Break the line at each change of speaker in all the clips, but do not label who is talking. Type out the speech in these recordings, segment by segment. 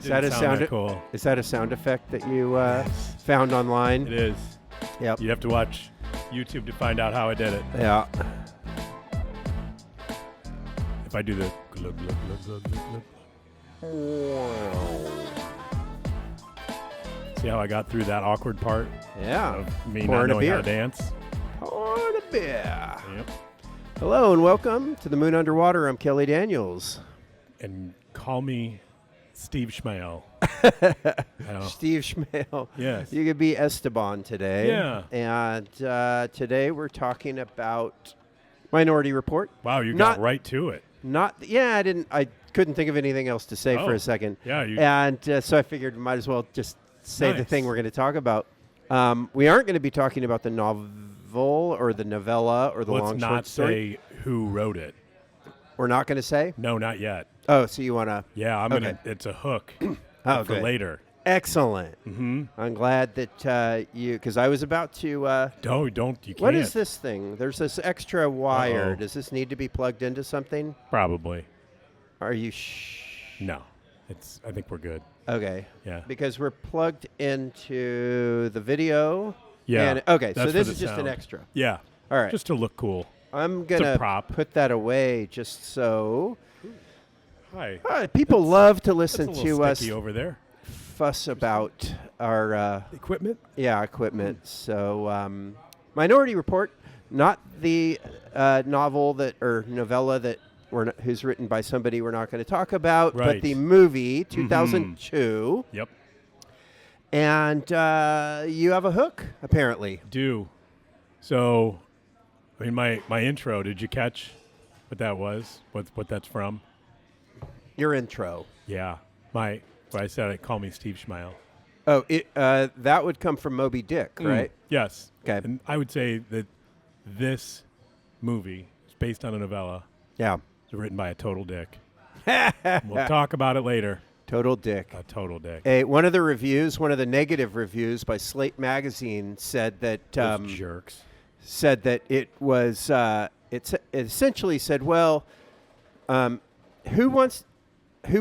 that a sound?
Cool.
Is that a sound effect that you found online?
It is.
Yep.
You have to watch YouTube to find out how I did it.
Yeah.
If I do the glug, glug, glug, glug, glug, glug. See how I got through that awkward part?
Yeah.
Of me
Pouring
not
a
knowing how
beer.
to dance.
Pouring a beer.
Yep.
Hello and welcome to the Moon Underwater. I'm Kelly Daniels.
And call me Steve Schmale.
Steve Schmale.
Yes.
You could be Esteban today.
Yeah.
And today we're talking about Minority Report.
Wow, you got right to it.
I couldn't think of anything else to say for a second.
Yeah.
And so I figured we might as well just say the thing we're going to talk about. We aren't going to be talking about the novel or the novella or the long short story.
Let's not say who wrote it.
We're not going to say?
No, not yet.
Oh, so you want to?
Yeah, I'm gonna. It's a hook for
good.
later.
Excellent.
Mm-hmm.
I'm glad that because I was about to.
You can't.
What is this thing? There's this extra wire.
Uh-oh.
Does this need to be plugged into something?
Probably.
Are you
No. I think we're good.
Okay.
Yeah.
Because we're plugged into the video.
Yeah.
And, okay,
that's
so this
for
is
the
just an
sound.
extra.
Yeah.
All right.
Just to look cool.
I'm going to put that away just so.
Hi.
People love to listen
That's a
to
little
us
sticky over there.
fuss about our
Equipment?
Yeah, equipment. So, Minority Report, not the novel or novella that who's written by somebody we're not going to talk about, but the movie 2002.
Mm-hmm. Yep.
And you have a hook, apparently.
So, I mean, my intro. Did you catch what that was? What that's from?
Your intro.
Yeah. What I said. Call me Steve Schmale.
Oh, that would come from Moby Dick, right?
Yes.
Okay.
And I would say that this movie is based on a novella.
Yeah.
It's written by a total dick. We'll talk about it later.
Total dick.
A total dick.
One of the negative reviews by Slate magazine said that
Those jerks.
Said that it was it essentially said, well, who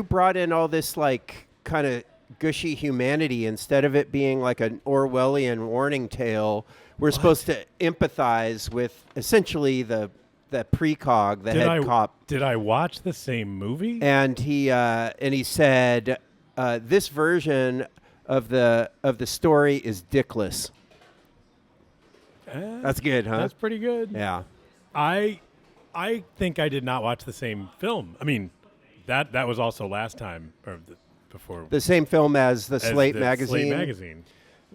brought in all this like kind of gushy humanity instead of it being like an Orwellian warning tale? We're supposed to empathize with essentially the Pre-Cog, the head cop.
Did I watch the same movie?
And he said this version of the story is dickless. That's good, huh?
That's pretty good.
Yeah.
I think I did not watch the same film. I mean, that was also last time or before.
The same film as the Slate magazine.
Slate magazine.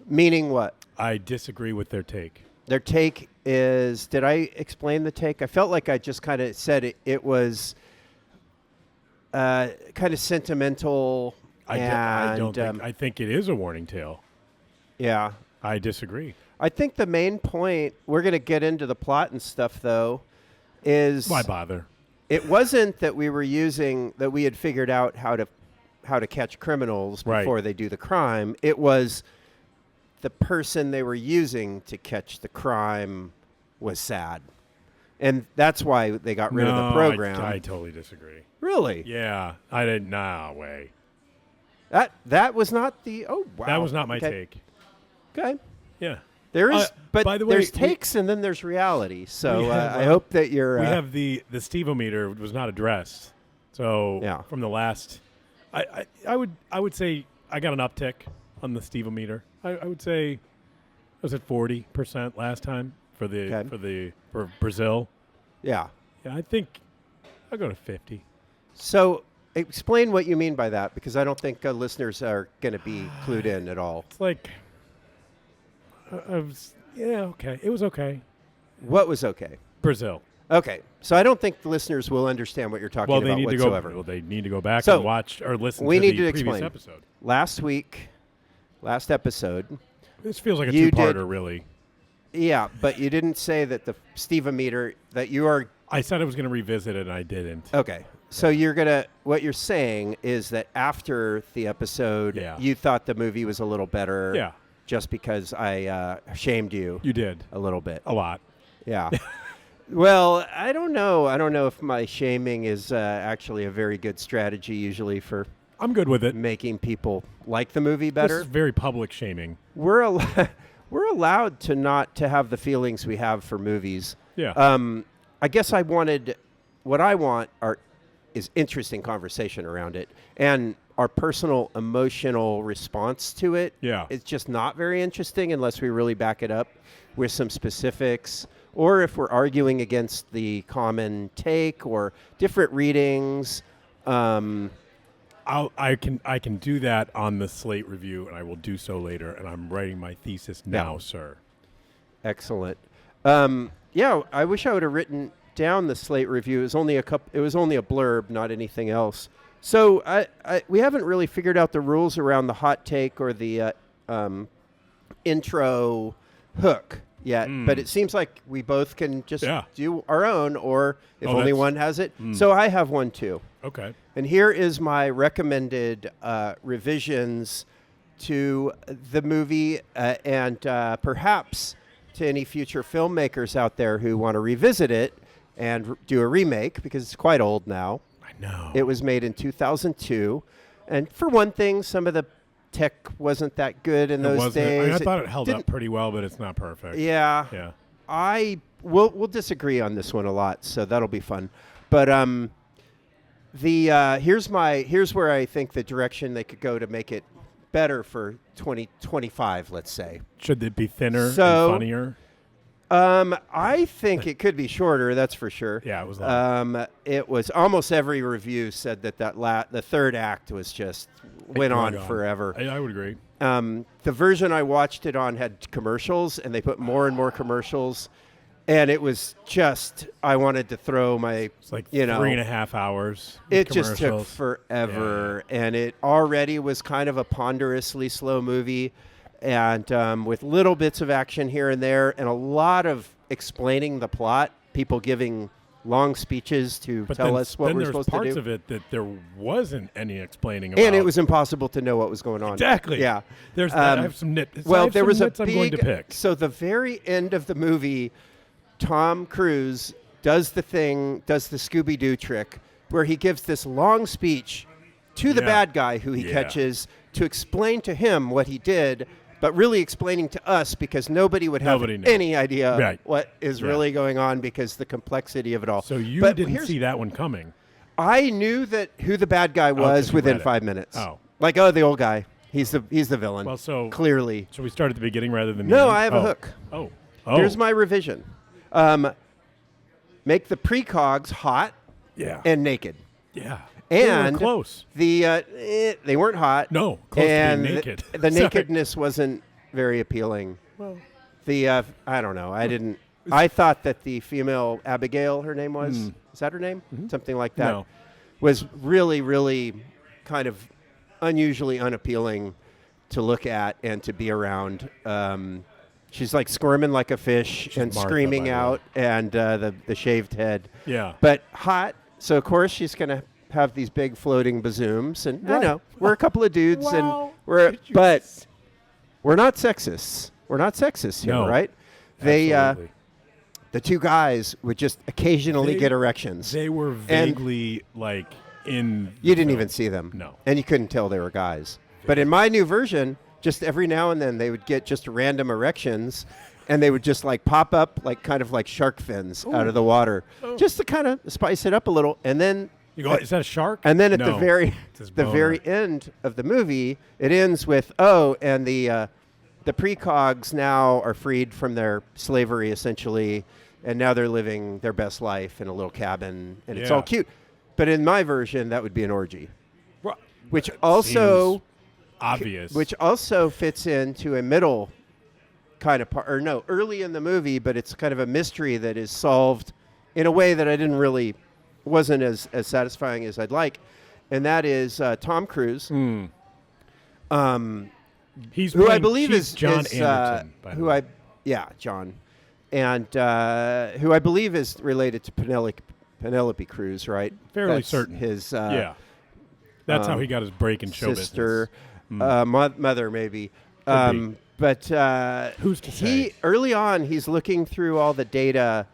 Meaning what?
I disagree with their take.
Their take is, did I explain the take? I felt like I just kind of said it was kind of sentimental.
I think it is a warning tale.
Yeah.
I disagree.
I think the main point, we're going to get into the plot and stuff, though, is...
Why bother?
It wasn't that we had figured out how to catch criminals before they do the crime. It was the person they were using to catch the crime was sad. And that's why they got rid of the program.
I totally disagree.
Really?
Yeah. I didn't. No way.
That was not the... Oh, wow.
That was not my take.
Okay.
Yeah.
There is, but
by the way,
there's takes and then there's reality. So I hope that you're...
we have the Steve-O-meter was not addressed. So from the last... I would say I got an uptick on the Steve-O-meter. I would say I was at 40% last time for Brazil.
Yeah.
Yeah, I think I'll go to 50.
So explain what you mean by that, because I don't think listeners are going to be clued in at all.
It's like... okay. It was okay.
What was okay?
Brazil.
Okay. So I don't think the listeners will understand what you're talking about whatsoever.
They need to go back and watch or listen to the previous episode.
Last episode.
This feels like a two-parter, really.
Yeah, but you didn't say that the Steve-O-meter, that you are...
I said I was going to revisit it, and I didn't.
Okay. So what you're saying is that after the episode, you thought the movie was a little better.
Yeah.
Just because I shamed you.
You did.
A little bit.
A lot.
Yeah. Well, I don't know. I don't know if my shaming is actually a very good strategy usually for
I'm good with it.
Making people like the movie better.
This is very public shaming.
We're we're allowed to not to have the feelings we have for movies.
Yeah.
I guess what I want is interesting conversation around it, and our personal emotional response to it.
Yeah.
It's just not very interesting unless we really back it up with some specifics, or if we're arguing against the common take or different readings.
I can do that on the Slate review, and I will do so later. And I'm writing my thesis now, sir.
Excellent. I wish I would have written down the Slate review. It was only a blurb, not anything else. So we haven't really figured out the rules around the hot take or the intro hook yet, but it seems like we both can just do our own, or if only one has it. So I have one too.
Okay.
And here is my recommended revisions to the movie, and perhaps to any future filmmakers out there who want to revisit it and do a remake, because it's quite old now.
I know.
It was made in 2002. And for one thing, some of the tech wasn't that good in those days.
I thought it held up pretty well, but it's not perfect.
Yeah.
Yeah.
We'll disagree on this one a lot, so that'll be fun. But here's where I think the direction they could go to make it better for 2025, let's say.
Should it be thinner and funnier?
I think it could be shorter. That's for sure.
Yeah, it was long.
It was almost every review said that the third act was just went on forever.
I would agree.
The version I watched it on had commercials, and they put more and more commercials, and it was just I wanted to throw my.
It's like 3.5 hours.
It just took forever, and it already was kind of a ponderously slow movie. And with little bits of action here and there, and a lot of explaining the plot, people giving long speeches to tell us what we're supposed to do.
Then there's parts of it that there wasn't any explaining about.
And it was impossible to know what was going on.
Exactly.
Yeah.
I have some nits.
Well, there was
I'm going to pick.
So the very end of the movie, Tom Cruise does the Scooby-Doo trick, where he gives this long speech to the bad guy who he catches to explain to him what he did, but really explaining to us, because nobody would have any idea what is really going on, because the complexity of it all.
So you didn't see that one coming.
I knew who the bad guy was within 5 minutes.
Oh.
Like, the old guy. He's the villain.
Well, so
clearly.
So we start at the beginning rather than
No, I have a hook.
Oh.
Here's my revision. Make the Pre-Cogs hot and naked.
Yeah.
And
they were close.
They weren't hot.
No, close
and
to being naked.
The nakedness wasn't very appealing.
Well,
I don't know. I thought that the female Abigail, her name was. Is that her name?
Mm-hmm.
Something like that.
No.
Was really, really kind of unusually unappealing to look at and to be around. She's like squirming like a fish and Martha, screaming out, and the shaved head.
Yeah.
But hot. So of course she's gonna have these big floating bazooms, and I know we're a couple of dudes, and we're not sexist. We're not sexist here, right?
Absolutely.
The two guys would just occasionally get erections.
They were vaguely like in.
You didn't even see them.
No,
and you couldn't tell they were guys. But in my new version, just every now and then they would get just random erections, and they would just like pop up like kind of like shark fins out of the water, just to kind of spice it up a little, and then.
You go, is that a shark?
And then at the very end of the movie, it ends with, and the Pre-Cogs now are freed from their slavery, essentially, and now they're living their best life in a little cabin, and it's all cute. But in my version, that would be an orgy, which also
obvious,
which also fits into a middle kind of part, or no, early in the movie, but it's kind of a mystery that is solved in a way that I didn't really. Wasn't as satisfying as I'd like, and that is Tom Cruise,
who
I believe is
John Anderton,
John, and who I believe is related to Penelope Cruz, right?
Fairly certain.
His
that's how he got his break in show
sister, mother maybe. But
who's to say?
Early on, he's looking through all the data,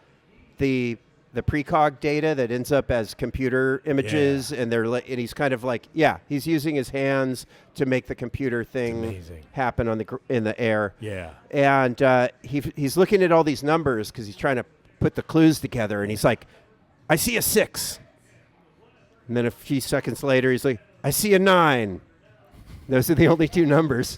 the the precog data that ends up as computer images, and and he's kind of like, he's using his hands to make the computer thing happen in the air.
Yeah.
And he's looking at all these numbers because he's trying to put the clues together, and he's like, I see a 6. And then a few seconds later, he's like, I see a 9. Those are the only 2 numbers.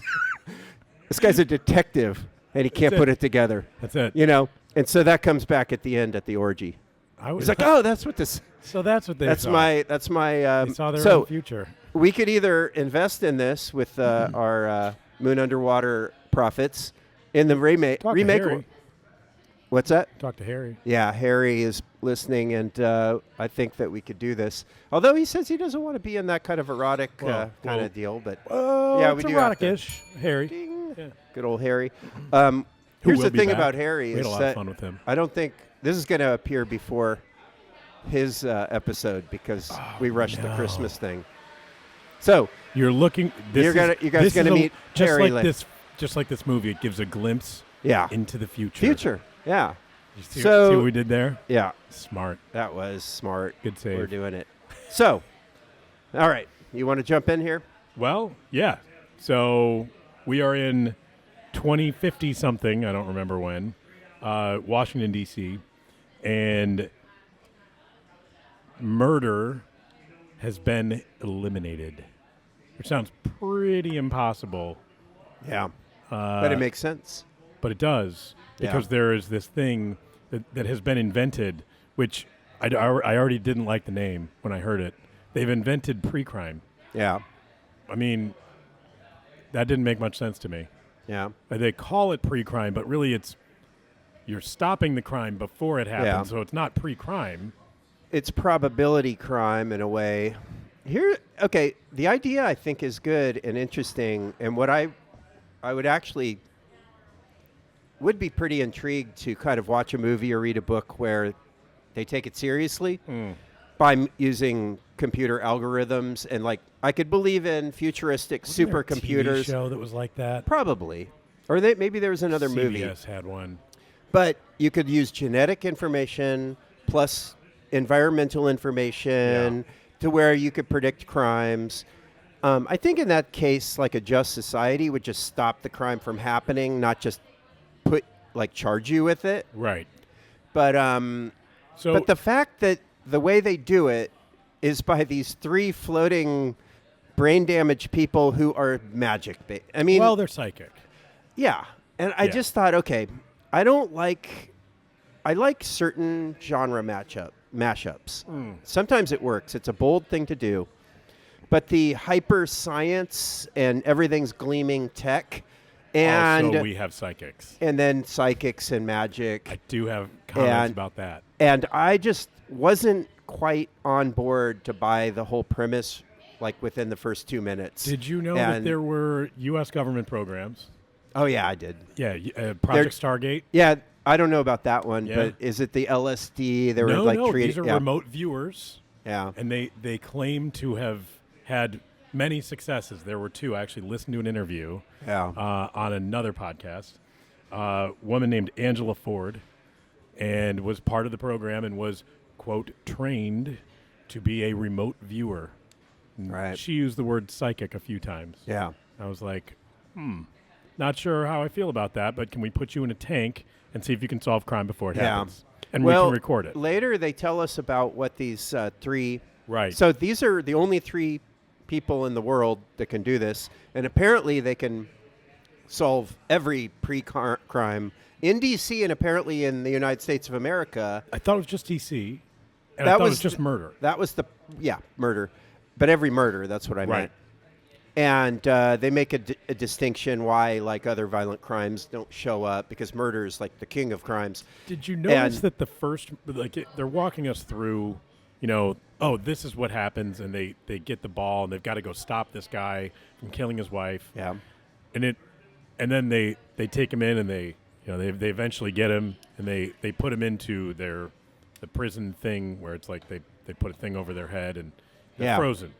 This guy's a detective, and he can't put it together.
That's it.
You know? And so that comes back at the end at the orgy. He's like, oh, that's what this...
So that's what they
saw. That's my...
they saw their own future.
We could either invest in this with our Moon Underwater profits in the remake. What's that?
Talk to Harry.
Yeah, Harry is listening, and I think that we could do this. Although he says he doesn't want to be in that kind of erotic kind of deal, but
we do erotic-ish. Harry.
Yeah. Good old Harry. Here's the thing about Harry is
we had a lot of fun with him.
I don't think this is going to appear before his episode because we rushed the Christmas thing. So
you're looking.
You guys going to meet Harry
just like this movie. It gives a glimpse. Into the future.
Yeah.
You see what we did there?
Yeah.
Smart.
That was smart.
Good save.
We're doing it. So, all right. You want to jump in here?
Well, yeah. So we are in 2050 something. I don't remember when. Washington, D.C. And murder has been eliminated, which sounds pretty impossible.
Yeah. But it makes sense.
But it does, because there is this thing that has been invented, which I already didn't like the name when I heard it. They've invented pre-crime.
Yeah.
I mean, that didn't make much sense to me.
Yeah.
They call it pre-crime, but really you're stopping the crime before it happens, so it's not pre-crime.
It's probability crime in a way. The idea I think is good and interesting, and what I would be pretty intrigued to kind of watch a movie or read a book where they take it seriously by using computer algorithms, and like I could believe in futuristic supercomputers.
There a TV show that was like that?
Probably, or maybe there was another movie.
CBS had one.
But you could use genetic information plus environmental information to where you could predict crimes. I think in that case, like a just society would just stop the crime from happening, not just charge you with it.
Right.
But but the fact that the way they do it is by these 3 floating brain damaged people who are magic.
They're psychic.
Yeah. And I just thought, okay, I like certain genre mashups. Sometimes it works. It's a bold thing to do. But the hyper science and everything's gleaming tech, and
so we have psychics,
and then psychics and magic.
I do have comments about that.
And I just wasn't quite on board to buy the whole premise, like within the first 2 minutes.
Did you know that there were U.S. government programs?
Oh yeah, I did.
Yeah, Project Stargate.
Yeah, I don't know about that one, but is it the LSD?
No, these are remote viewers.
Yeah,
and they claim to have had many successes. There were 2. I actually listened to an interview on another podcast. A woman named Angela Ford, and was part of the program and was, quote, trained to be a remote viewer.
Right.
She used the word psychic a few times.
Yeah.
I was like, not sure how I feel about that, but can we put you in a tank and see if you can solve crime before it happens? And we can record it.
Later they tell us about what these 3...
Right.
So these are the only 3 people in the world that can do this, and apparently they can solve every pre-crime in D.C. and apparently in the United States of America.
I thought it was just D.C. And I thought it was just murder.
That was murder, but every murder. That's what I meant. And they make a distinction why, like other violent crimes, don't show up because murder is like the king of crimes.
Did you notice that the first, they're walking us through, this is what happens, and they get the ball, and they've got to go stop this guy from killing his wife.
Yeah.
And then they take him in, and they eventually get him, and they put him into the prison thing where it's like they put a thing over their head, and they're frozen.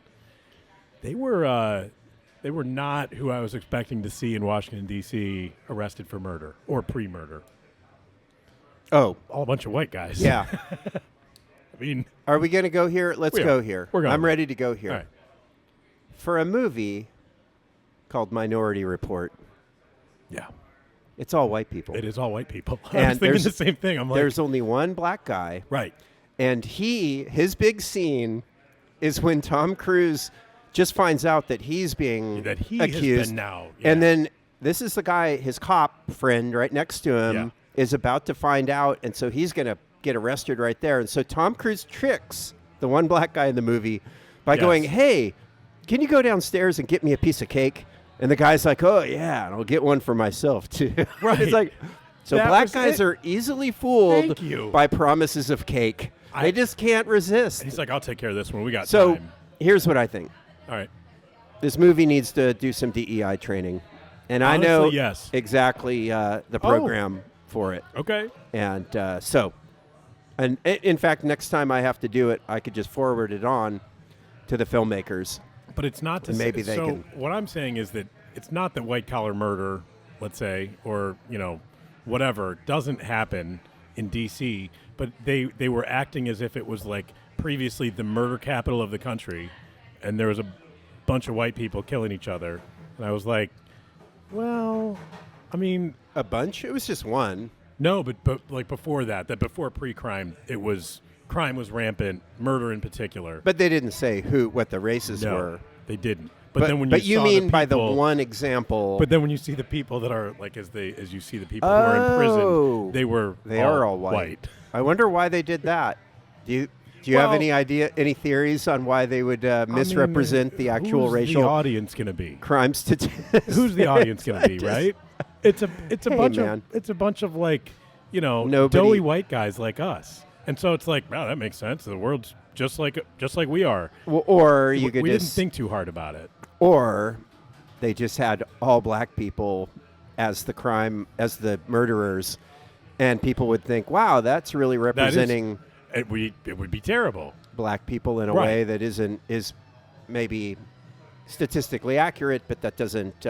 They were not who I was expecting to see in Washington, D.C. arrested for murder or pre-murder.
Oh.
All a bunch of white guys.
Yeah.
I mean,
are we going to go here? Let's go here. I'm ready to go here.
All right.
For a movie called Minority Report.
Yeah.
It's all white people.
It is all white people.
And
I was thinking the same thing. I'm like,
there's only one black guy.
Right.
And his big scene is when Tom Cruise just finds out that he's being accused.
Has been now. Yeah.
And then this is the guy, his cop friend right next to him is about to find out. And so he's going to get arrested right there. And so Tom Cruise tricks the one black guy in the movie by going, hey, can you go downstairs and get me a piece of cake? And the guy's like, oh, yeah, and I'll get one for myself, too.
Right.
It's like, so black guys are easily fooled by promises of cake. They just can't resist.
He's like, I'll take care of this one. We got time.
So here's what I think.
All right.
This movie needs to do some DEI training. And
honestly,
I know
yes.
exactly the program for it.
Okay.
And and in fact, next time I have to do it, I could just forward it on to the filmmakers.
But it's not to
maybe they can.
What I'm saying is that it's not that white collar murder, let's say, or whatever doesn't happen in D.C. But they were acting as if it was like previously the murder capital of the country, and there was a bunch of white people killing each other, and I was like, well, I mean,
a bunch? It was just one.
No, but like before that before pre-crime, crime was rampant, murder in particular.
But they didn't say what the races were.
They didn't. But then when
you mean by the one example.
But then when you see the people that are like as you see the people who are in prison, they are all white.
I wonder why they did that. Do you have any idea, any theories on why they would misrepresent the actual racial?
Who's the audience going to be?
Crime statistics.
Who's the audience going to be? Right? It's a bunch of like doughy white guys like us. And so it's like, wow, that makes sense. The world's just like we are.
Well, or we
didn't think too hard about it.
Or they just had all black people as the murderers, and people would think, wow, that's really representing.
It would be terrible.
Black people in a way that is maybe statistically accurate, but that doesn't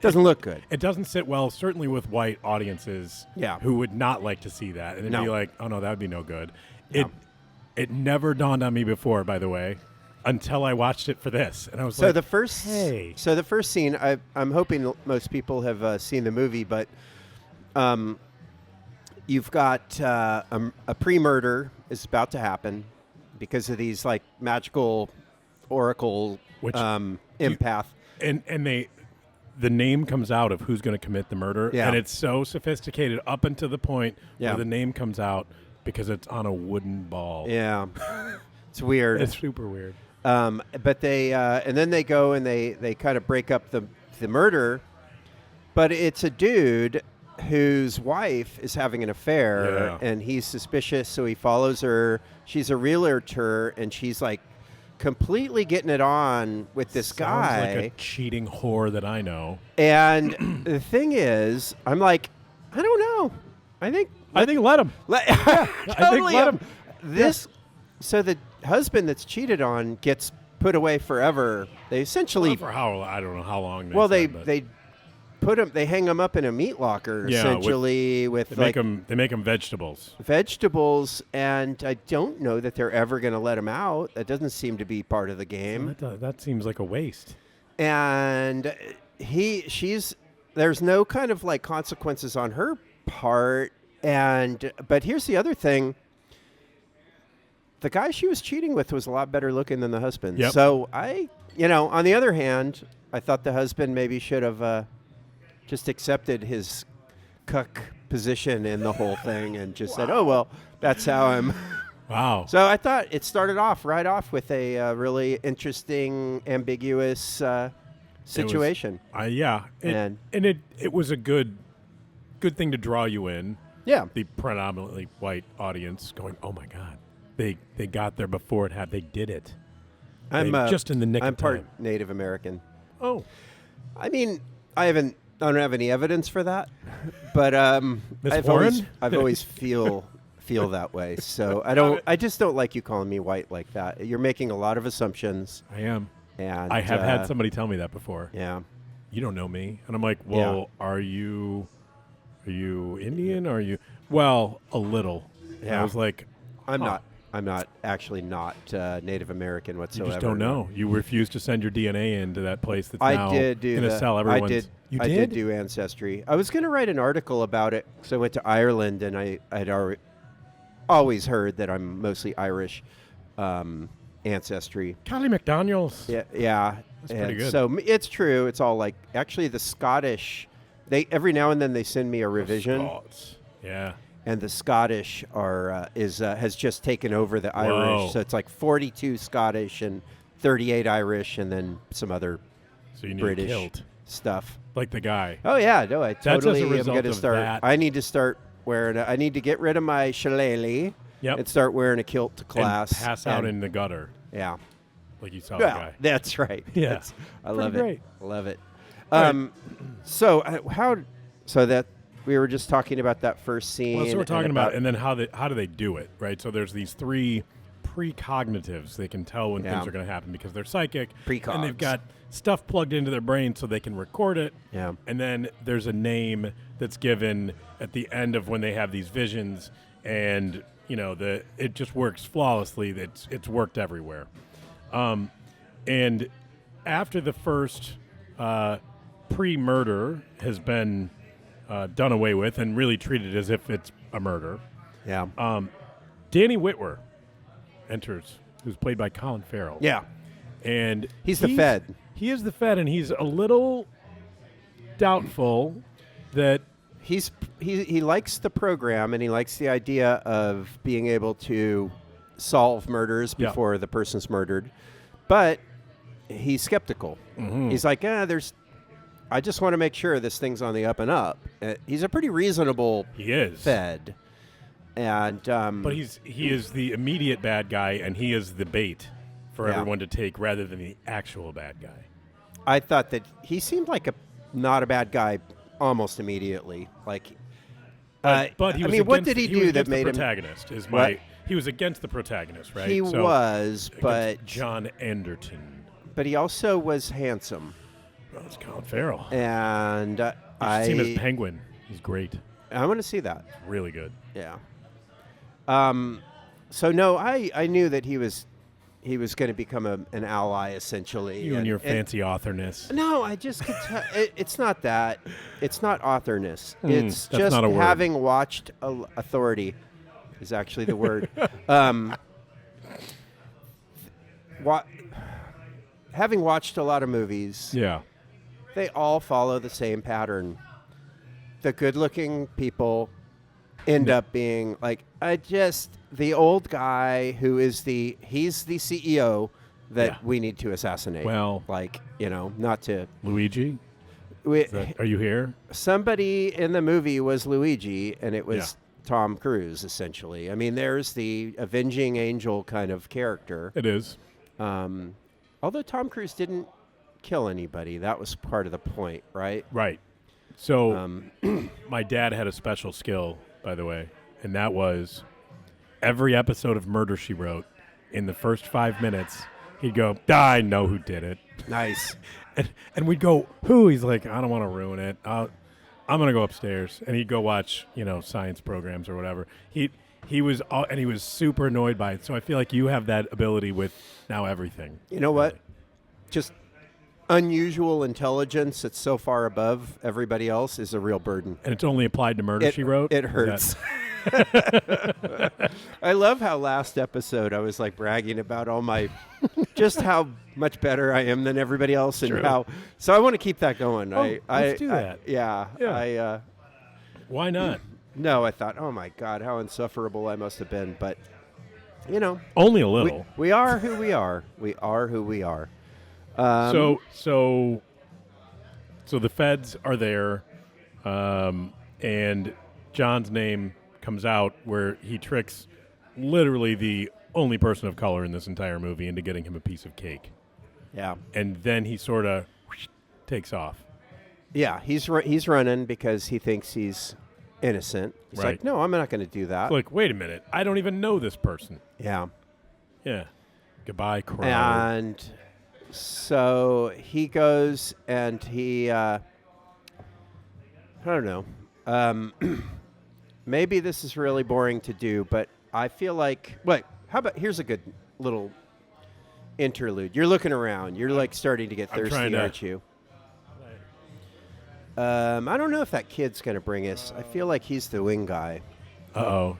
look good.
It doesn't sit well, certainly with white audiences who would not like to see that. And it'd be like, oh, no, that would be no good.
No.
It never dawned on me before, by the way, until I watched it for this. And I was
so
like,
the first scene, I'm hoping most people have seen the movie, but you've got a pre-murder is about to happen because of these like magical oracle empath.
And the name comes out of who's going to commit the murder.
Yeah.
And it's so sophisticated up until the point where the name comes out because it's on a wooden ball.
Yeah. It's weird.
It's super weird.
But they and then they go and they kind of break up the murder, but it's a dude whose wife is having an affair and he's suspicious, so he follows her. She's a realtor and she's like completely getting it on with this guy.
Sounds like a cheating whore that I know.
And the thing is, I'm like, I don't know. I think
let him.
I think let him. So the husband that's cheated on gets put away forever. They essentially
for how I don't know how long.
They hang him up in a meat locker essentially they
make him vegetables.
And I don't know that they're ever going to let him out. That doesn't seem to be part of the game.
That seems like a waste.
And there's no kind of like consequences on her part. But here's the other thing. The guy she was cheating with was a lot better looking than the husband.
Yep.
So on the other hand, I thought the husband maybe should have just accepted his cuck position in the whole thing and just said, oh, well, that's how I'm.
Wow.
So I thought it started off with a really interesting, ambiguous situation.
It was a good thing to draw you in.
Yeah.
The predominantly white audience going, oh, my God. They got there before it happened. They did it.
I'm
just in the nick of time.
I'm part Native American.
Oh.
I mean, I don't have any evidence for that, but I've always feel that way. So I just don't like you calling me white like that. You're making a lot of assumptions.
I am.
And
I have had somebody tell me that before.
Yeah.
You don't know me. And I'm like, well, are you Indian? Are you? Well, a little.
Yeah.
And I was like,
I'm I'm not actually not Native American whatsoever.
You just don't know. You refuse to send your DNA into that place that's
I
now
did do
going to sell everyone's.
I did do Ancestry. I was going to write an article about it, so I went to Ireland, and I had always heard that I'm mostly Irish ancestry.
Callie McDaniels.
Yeah.
That's pretty good.
So it's true. It's all like, actually the Scottish, they every now and then they send me a revision.
Scots. Yeah.
And the Scottish has just taken over the Irish. So it's like 42 Scottish and 38 Irish, and then some other British stuff.
Like the guy.
Oh yeah, no, I totally am
going
to start.
That.
I need to start wearing. I need to get rid of my shillelagh and start wearing a kilt to class.
And pass out in the gutter.
Yeah.
Like you saw the guy.
That's right.
Yeah.
I love it. I love it.
Right.
So that we were just talking about that first scene.
Well, so we're talking about, and then how do they do it, right? So there's these 3 precognitives. They can tell when things are going to happen because they're psychic.
Pre-Cogs.
And they've got stuff plugged into their brain so they can record it.
Yeah.
And then there's a name that's given at the end of when they have these visions, and it just works flawlessly. It's worked everywhere. And after the first pre-murder has been done away with and really treated as if it's a murder.
Yeah.
Danny Whitwer enters, who's played by Colin Farrell.
Yeah.
And
he's the Fed.
He is the Fed, and he's a little doubtful that
he likes the program, and he likes the idea of being able to solve murders before the person's murdered, but he's skeptical. Mm-hmm. He's like, I just want to make sure this thing's on the up and up. He's a pretty reasonable Fed. And
but he is the immediate bad guy, and he is the bait for everyone to take rather than the actual bad guy.
I thought that he seemed like not a bad guy almost immediately. Like,
but he was
what did he do that made him
protagonist? He was against the protagonist, right?
He was, but
John Anderton.
But he also was handsome.
Well, it's Colin Farrell,
and
I see him as Penguin. He's great.
I want to see that.
Really good.
Yeah. So no, I knew that he was going to become an ally essentially.
You and your fancy authorness.
No, I just could tell. It's not that. It's not authorness. It's
that's
just
not a word.
Having watched Authority is actually the word. Having watched a lot of movies.
Yeah.
They all follow the same pattern. The good-looking people end up being like the old guy who is he's the CEO that we need to assassinate.
Well,
not to
Luigi. Are you here?
Somebody in the movie was Luigi, and it was Tom Cruise essentially. I mean, there's the avenging angel kind of character.
It is.
Although Tom Cruise didn't kill anybody, that was part of the point, right?
Right. So my dad had a special skill, by the way, and that was every episode of Murder, She Wrote, in the first 5 minutes, he'd go, I know who did it.
Nice.
and we'd go, who? He's like, I don't want to ruin it. I'm going to go upstairs. And he'd go watch, science programs or whatever. He was super annoyed by it. So I feel like you have that ability with now everything.
You know what? Just unusual intelligence that's so far above everybody else is a real burden.
And it's only applied to Murder, She Wrote?
It hurts. I love how last episode I was like bragging about just how much better I am than everybody else. And so I want to keep that going.
Let's do that.
Yeah.
Why not?
No, I thought, oh my God, how insufferable I must have been. But,
only a little.
We are who we are. We are who we are.
So the feds are there, and John's name comes out where he tricks literally the only person of color in this entire movie into getting him a piece of cake.
Yeah.
And then he sort of takes off.
Yeah, he's running because he thinks he's innocent. He's like, no, I'm not going to do that.
It's like, wait a minute, I don't even know this person.
Yeah.
Yeah. Goodbye, Crow.
And so he goes and he, I don't know. Maybe this is really boring to do, but I feel like, How about here's a good little interlude. You're looking around. You're like starting to get thirsty, aren't you? I don't know if that kid's going to bring us. I feel like he's the wing guy.
Uh-oh.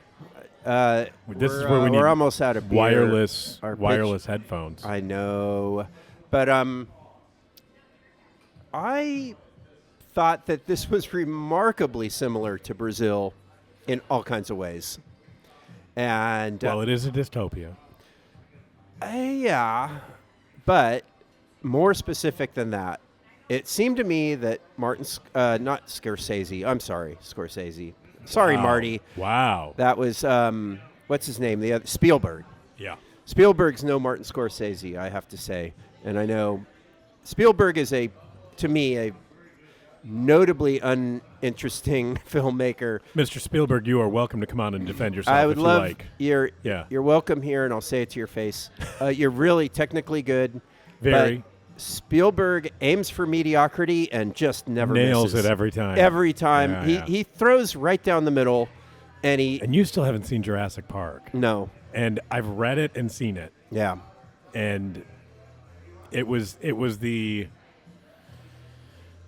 This is where we're almost out of beer.
Wireless headphones.
I know. But I thought that this was remarkably similar to Brazil in all kinds of ways. And
well, it is a dystopia.
Yeah, but more specific than that. It seemed to me that not Scorsese. I'm sorry, Scorsese. Sorry,
wow.
Marty.
Wow.
That was, what's his name? The other Spielberg.
Yeah.
Spielberg's no Martin Scorsese, I have to say. And I know Spielberg is to me, a notably uninteresting filmmaker.
Mr. Spielberg, you are welcome to come on and defend yourself.
I would love
like.
You're welcome here, and I'll say it to your face. You're really technically good.
Very.
But Spielberg aims for mediocrity and just never
nails
misses.
It every time.
Every time.
Yeah,
he throws right down the middle, and
you still haven't seen Jurassic Park.
No.
And I've read it and seen it.
Yeah.
And it was the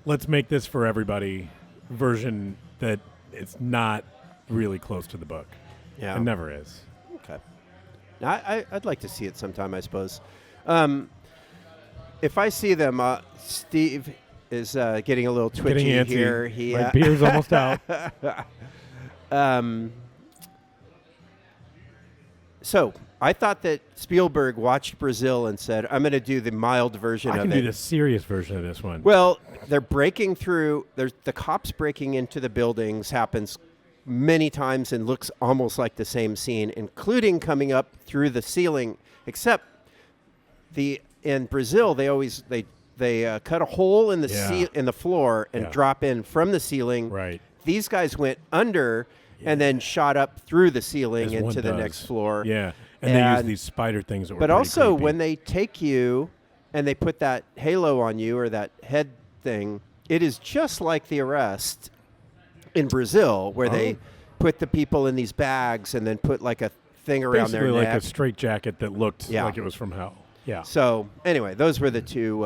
let's make this for everybody version that it's not really close to the book.
Yeah.
It never is.
Okay. I'd like to see it sometime, I suppose. If I see them, Steve is getting a little twitchy here.
My beer's almost out.
So I thought that Spielberg watched Brazil and said, I'm going to do the mild version of it.
I can do the serious version of this one.
Well, they're breaking through. The cops breaking into the buildings happens many times and looks almost like the same scene, including coming up through the ceiling, except in Brazil, they cut a hole in the in the floor and drop in from the ceiling.
Right.
These guys went under and then shot up through the ceiling into the next floor.
Yeah, and they use these spider things that were
But also,
creepy.
when they take you and they put that halo on you or that head thing, it is just like the arrest in Brazil, where they put the people in these bags and then put like a thing around their neck.
Basically like a straitjacket that looked like it was from hell. Yeah.
So anyway, those were the two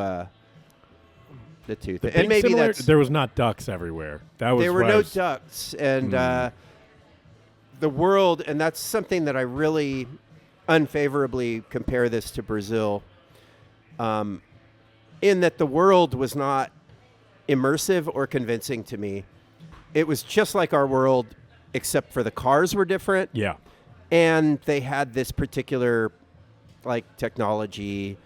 things. And maybe
there was not ducks everywhere.
There were no ducks, and the world, and that's something that I really unfavorably compare this to Brazil, in that the world was not immersive or convincing to me. It was just like our world, except for the cars were different.
Yeah.
And they had this particular technology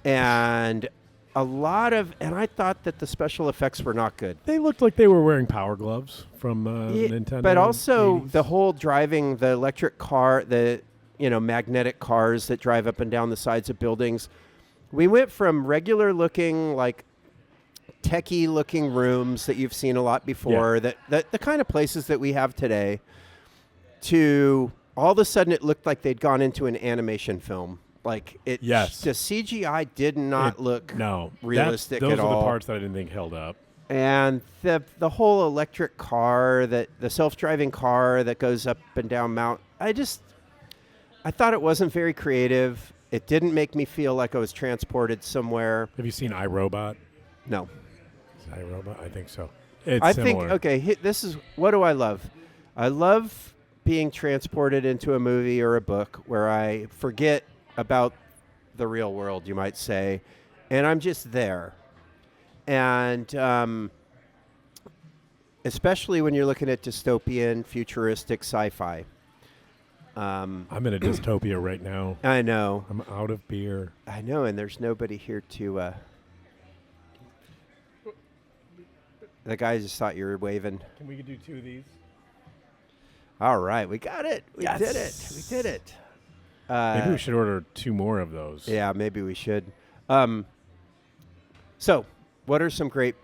and and I thought that the special effects were not good.
They looked like they were wearing power gloves from Nintendo.
But also
80s.
the whole driving the electric car, the magnetic cars that drive up and down the sides of buildings. We went from regular looking, techie looking rooms that you've seen a lot before, that the kind of places that we have today, to all of a sudden it looked like they'd gone into an animation film. The CGI did not look realistic at all.
Those are the parts that I didn't think held up.
And the whole electric car, the self-driving car that goes up and down Mount, I thought it wasn't very creative. It didn't make me feel like I was transported somewhere.
Have you seen iRobot?
No.
Is it iRobot? I think so. It's similar.
This is, what do I love? I love being transported into a movie or a book where I forget about the real world, you might say, and I'm just there. And especially when you're looking at dystopian, futuristic sci-fi.
I'm in a dystopia right now.
I know.
I'm out of beer.
I know, and there's nobody here to... The guy just thought you were waving.
Can we do two of these?
All right, we got it. We did it.
Maybe we should order two more of those.
Yeah, maybe we should. So, what are some great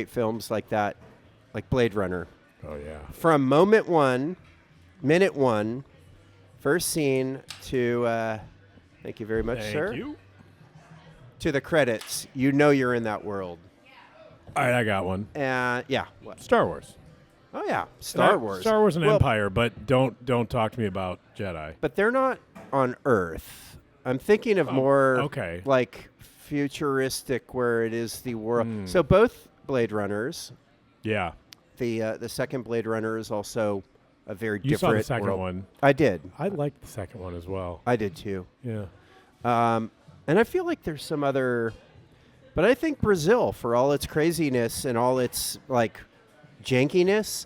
films like that, like Blade Runner?
Oh, yeah.
From minute one, first scene to, thank you very much, sir.
Thank you.
To the credits, you're in that world.
All right, I got one.
What?
Star Wars.
Oh, yeah, Star Wars.
Star Wars and Empire, but don't talk to me about Jedi.
But they're not... on Earth. I'm thinking of more
okay.
like futuristic, where it is the world. So both Blade Runners.
Yeah.
The second Blade Runner is also a very
You
different
saw the second
world.
one.
I did.
I liked the second one as well.
I did too.
Yeah.
And I feel like there's some other, but I think Brazil, for all its craziness and all its like jankiness,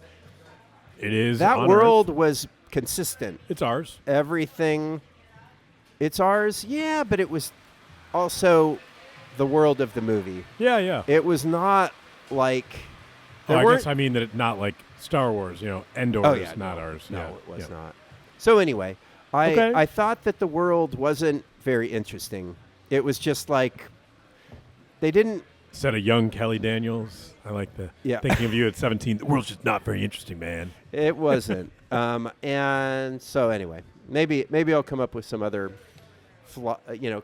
it is
that world was consistent.
It's ours.
Everything, it's ours. Yeah, but it was also the world of the movie.
Yeah, yeah.
It was not like.
I guess I mean that it's not like Star Wars. Endor is not ours.
No,
yeah.
it was not. So anyway, I thought that the world wasn't very interesting. It was just like they didn't.
Instead of young Kelly Daniels, I like the thinking of you at 17. The world's just not very interesting, man.
It wasn't. And so anyway, maybe I'll come up with some other,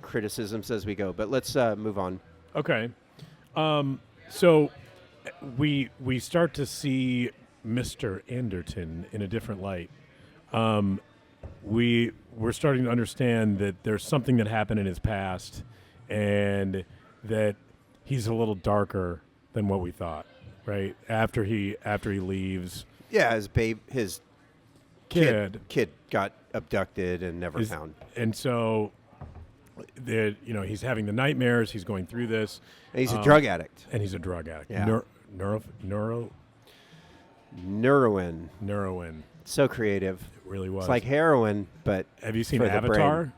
criticisms as we go. But let's move on.
Okay. So we start to see Mr. Anderton in a different light. We're starting to understand that there's something that happened in his past, and that he's a little darker than what we thought. Right after he leaves.
Yeah, his kid got abducted and never found.
And so, he's having the nightmares. He's going through this.
And he's a drug addict.
Yeah.
Neuroin. So creative.
It really was.
It's like heroin, but
have you seen Avatar?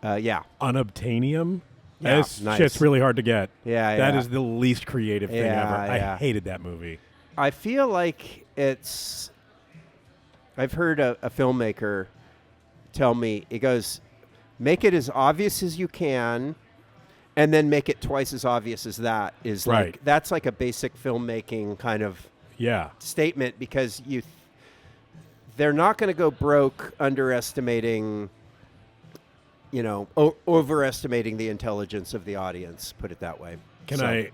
Yeah.
Unobtainium.
Yeah,
that shit's really hard to get.
Yeah,
That is the least creative thing ever. I hated that movie.
I feel like it's. I've heard a filmmaker tell me, he goes, make it as obvious as you can, and then make it twice as obvious as that. Is
right.
Like that's like a basic filmmaking kind of statement, because they're not going to go broke underestimating, overestimating the intelligence of the audience. Put it that way.
Can I?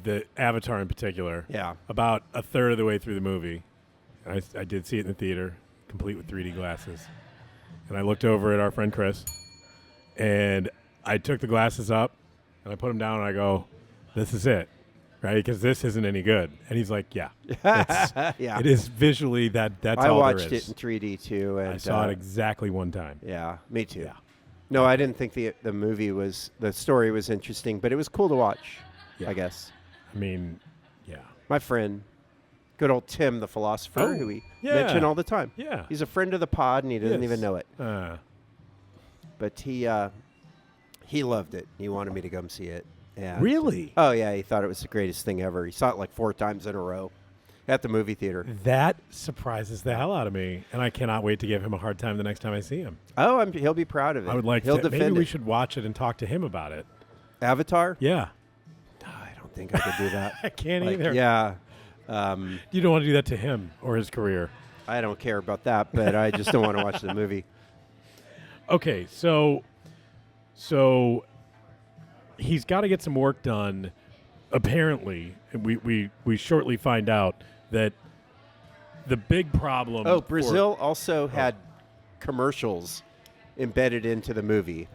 The Avatar in particular.
Yeah.
About a third of the way through the movie, I did see it in the theater, complete with 3D glasses, and I looked over at our friend Chris, and I took the glasses up, and I put them down, and I go, "This is it." Right, because this isn't any good, and he's like, "Yeah,
yeah,
it is visually that's
I
all
watched
there is."
it in 3D too, and
I saw it exactly one time.
Yeah, me too.
Yeah.
No, I didn't think the story was interesting, but it was cool to watch.
Yeah.
I guess.
I mean, yeah.
My friend, good old Tim, the philosopher, who we mention all the time.
Yeah,
he's a friend of the pod, and he doesn't even know it. But he loved it. He wanted me to come see it. And
really?
Oh, yeah. He thought it was the greatest thing ever. He saw it like 4 times in a row at the movie theater.
That surprises the hell out of me, and I cannot wait to give him a hard time the next time I see him.
Oh, he'll be proud of it.
I would like
he'll
to.
defend
Maybe we
it.
should watch it and talk to him about it.
Avatar?
Yeah.
I don't think I could do that.
I can't either.
Yeah.
You don't want to do that to him or his career.
I don't care about that, but I just don't want to watch the movie.
Okay, so he's got to get some work done. Apparently, and we shortly find out that the big problem.
Oh, Brazil also had commercials embedded into the movie,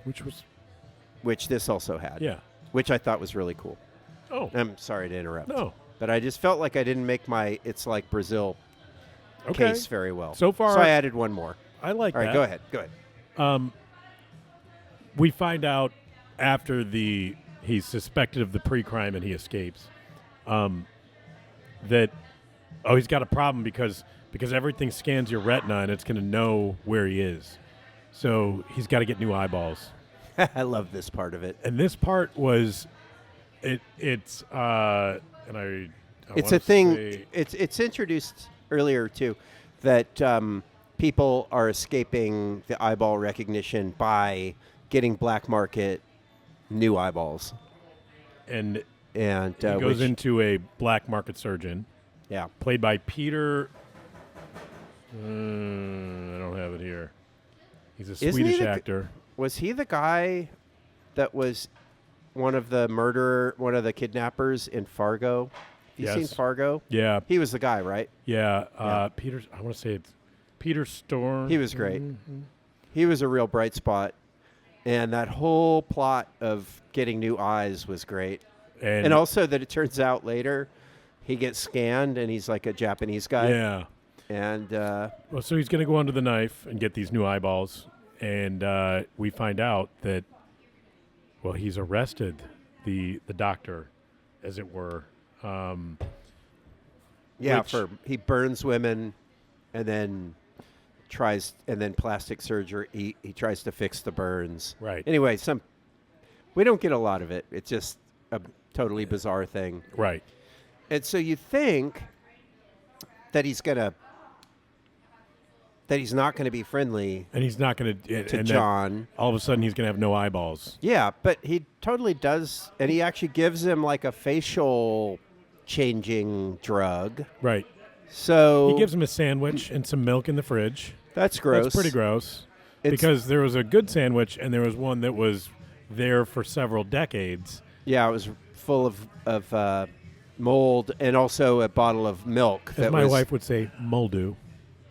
which this also had.
Yeah,
which I thought was really cool.
Oh,
I'm sorry to interrupt.
No,
but I just felt like I didn't make my "It's Like Brazil" case very well.
So far,
so I added one more.
I like that.
All right, go ahead.
We find out after he's suspected of the pre-crime and he escapes, that he's got a problem because everything scans your retina and it's going to know where he is. So he's got to get new eyeballs.
I love this part of it.
And this part was, it's a
thing. It's introduced earlier too, that people are escaping the eyeball recognition by getting black market new eyeballs.
And
he
goes into a black market surgeon.
Yeah.
Played by Peter. I don't have it here. He's a Swedish actor.
Was he the guy that was one of the kidnappers in Fargo? Have you seen Fargo?
Yeah.
He was the guy, right?
Yeah. Peter, I want to say it's Peter Storm.
He was great.
Mm-hmm.
He was a real bright spot. And that whole plot of getting new eyes was great. And also that it turns out later he gets scanned and he's like a Japanese guy.
Yeah.
And
well, so he's going to go under the knife and get these new eyeballs. And we find out that, well, he's arrested the doctor, as it were.
He burns women and then plastic surgery. He tries to fix the burns.
Right.
Anyway, we don't get a lot of it. It's just a totally bizarre thing.
Right.
And so you think that he's not going to be friendly,
and he's not going
to John.
All of a sudden, he's going to have no eyeballs.
Yeah, but he totally does, and he actually gives him like a facial changing drug.
Right.
So
he gives him a sandwich and some milk in the fridge.
That's gross.
That's pretty gross. Because there was a good sandwich and there was one that was there for several decades.
Yeah, it was full of mold and also a bottle of milk.
As my wife would say, moldu.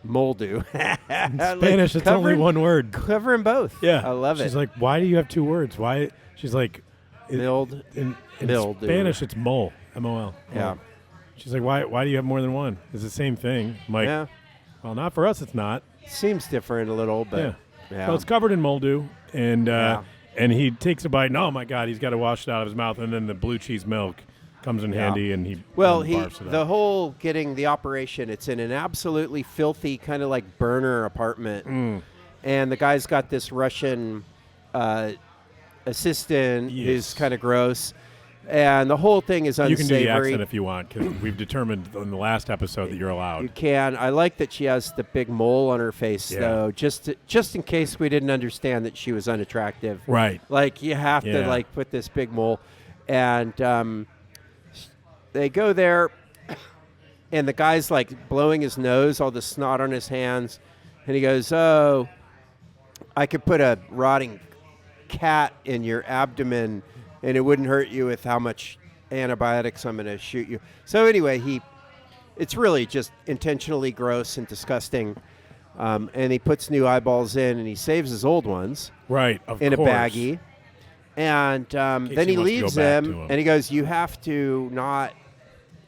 Moldu.
In Spanish, it's only one word.
Covering both.
Yeah.
I love it.
She's like, why do you have two words? Why? She's like,
Mild.
In
Mildew.
Spanish, it's mole. M-O-L.
Yeah.
She's like, why do you have more than one? It's the same thing. I'm like,
yeah.
Well, not for us, it's not.
Seems different a little, but yeah.
Well, it's covered in moldu, and he takes a bite, and oh my God, he's got to wash it out of his mouth, and then the blue cheese milk comes in handy, and he barfs it
the
up.
whole getting the operation, it's in an absolutely filthy kind of like burner apartment, and the guy's got this Russian assistant who's kind of gross. And the whole thing is unsavory.
You can do the accent if you want, because we've determined in the last episode that you're allowed.
You can. I like that she has the big mole on her face, though, just in case we didn't understand that she was unattractive.
Right.
Like, you have to, like, put this big mole. And they go there, and the guy's, like, blowing his nose, all the snot on his hands. And he goes, oh, I could put a rotting cat in your abdomen and it wouldn't hurt you with how much antibiotics I'm going to shoot you. So anyway, it's really just intentionally gross and disgusting. And he puts new eyeballs in, and he saves his old ones.
Right, of
in
course.
a baggie. And then he leaves them, and he goes, you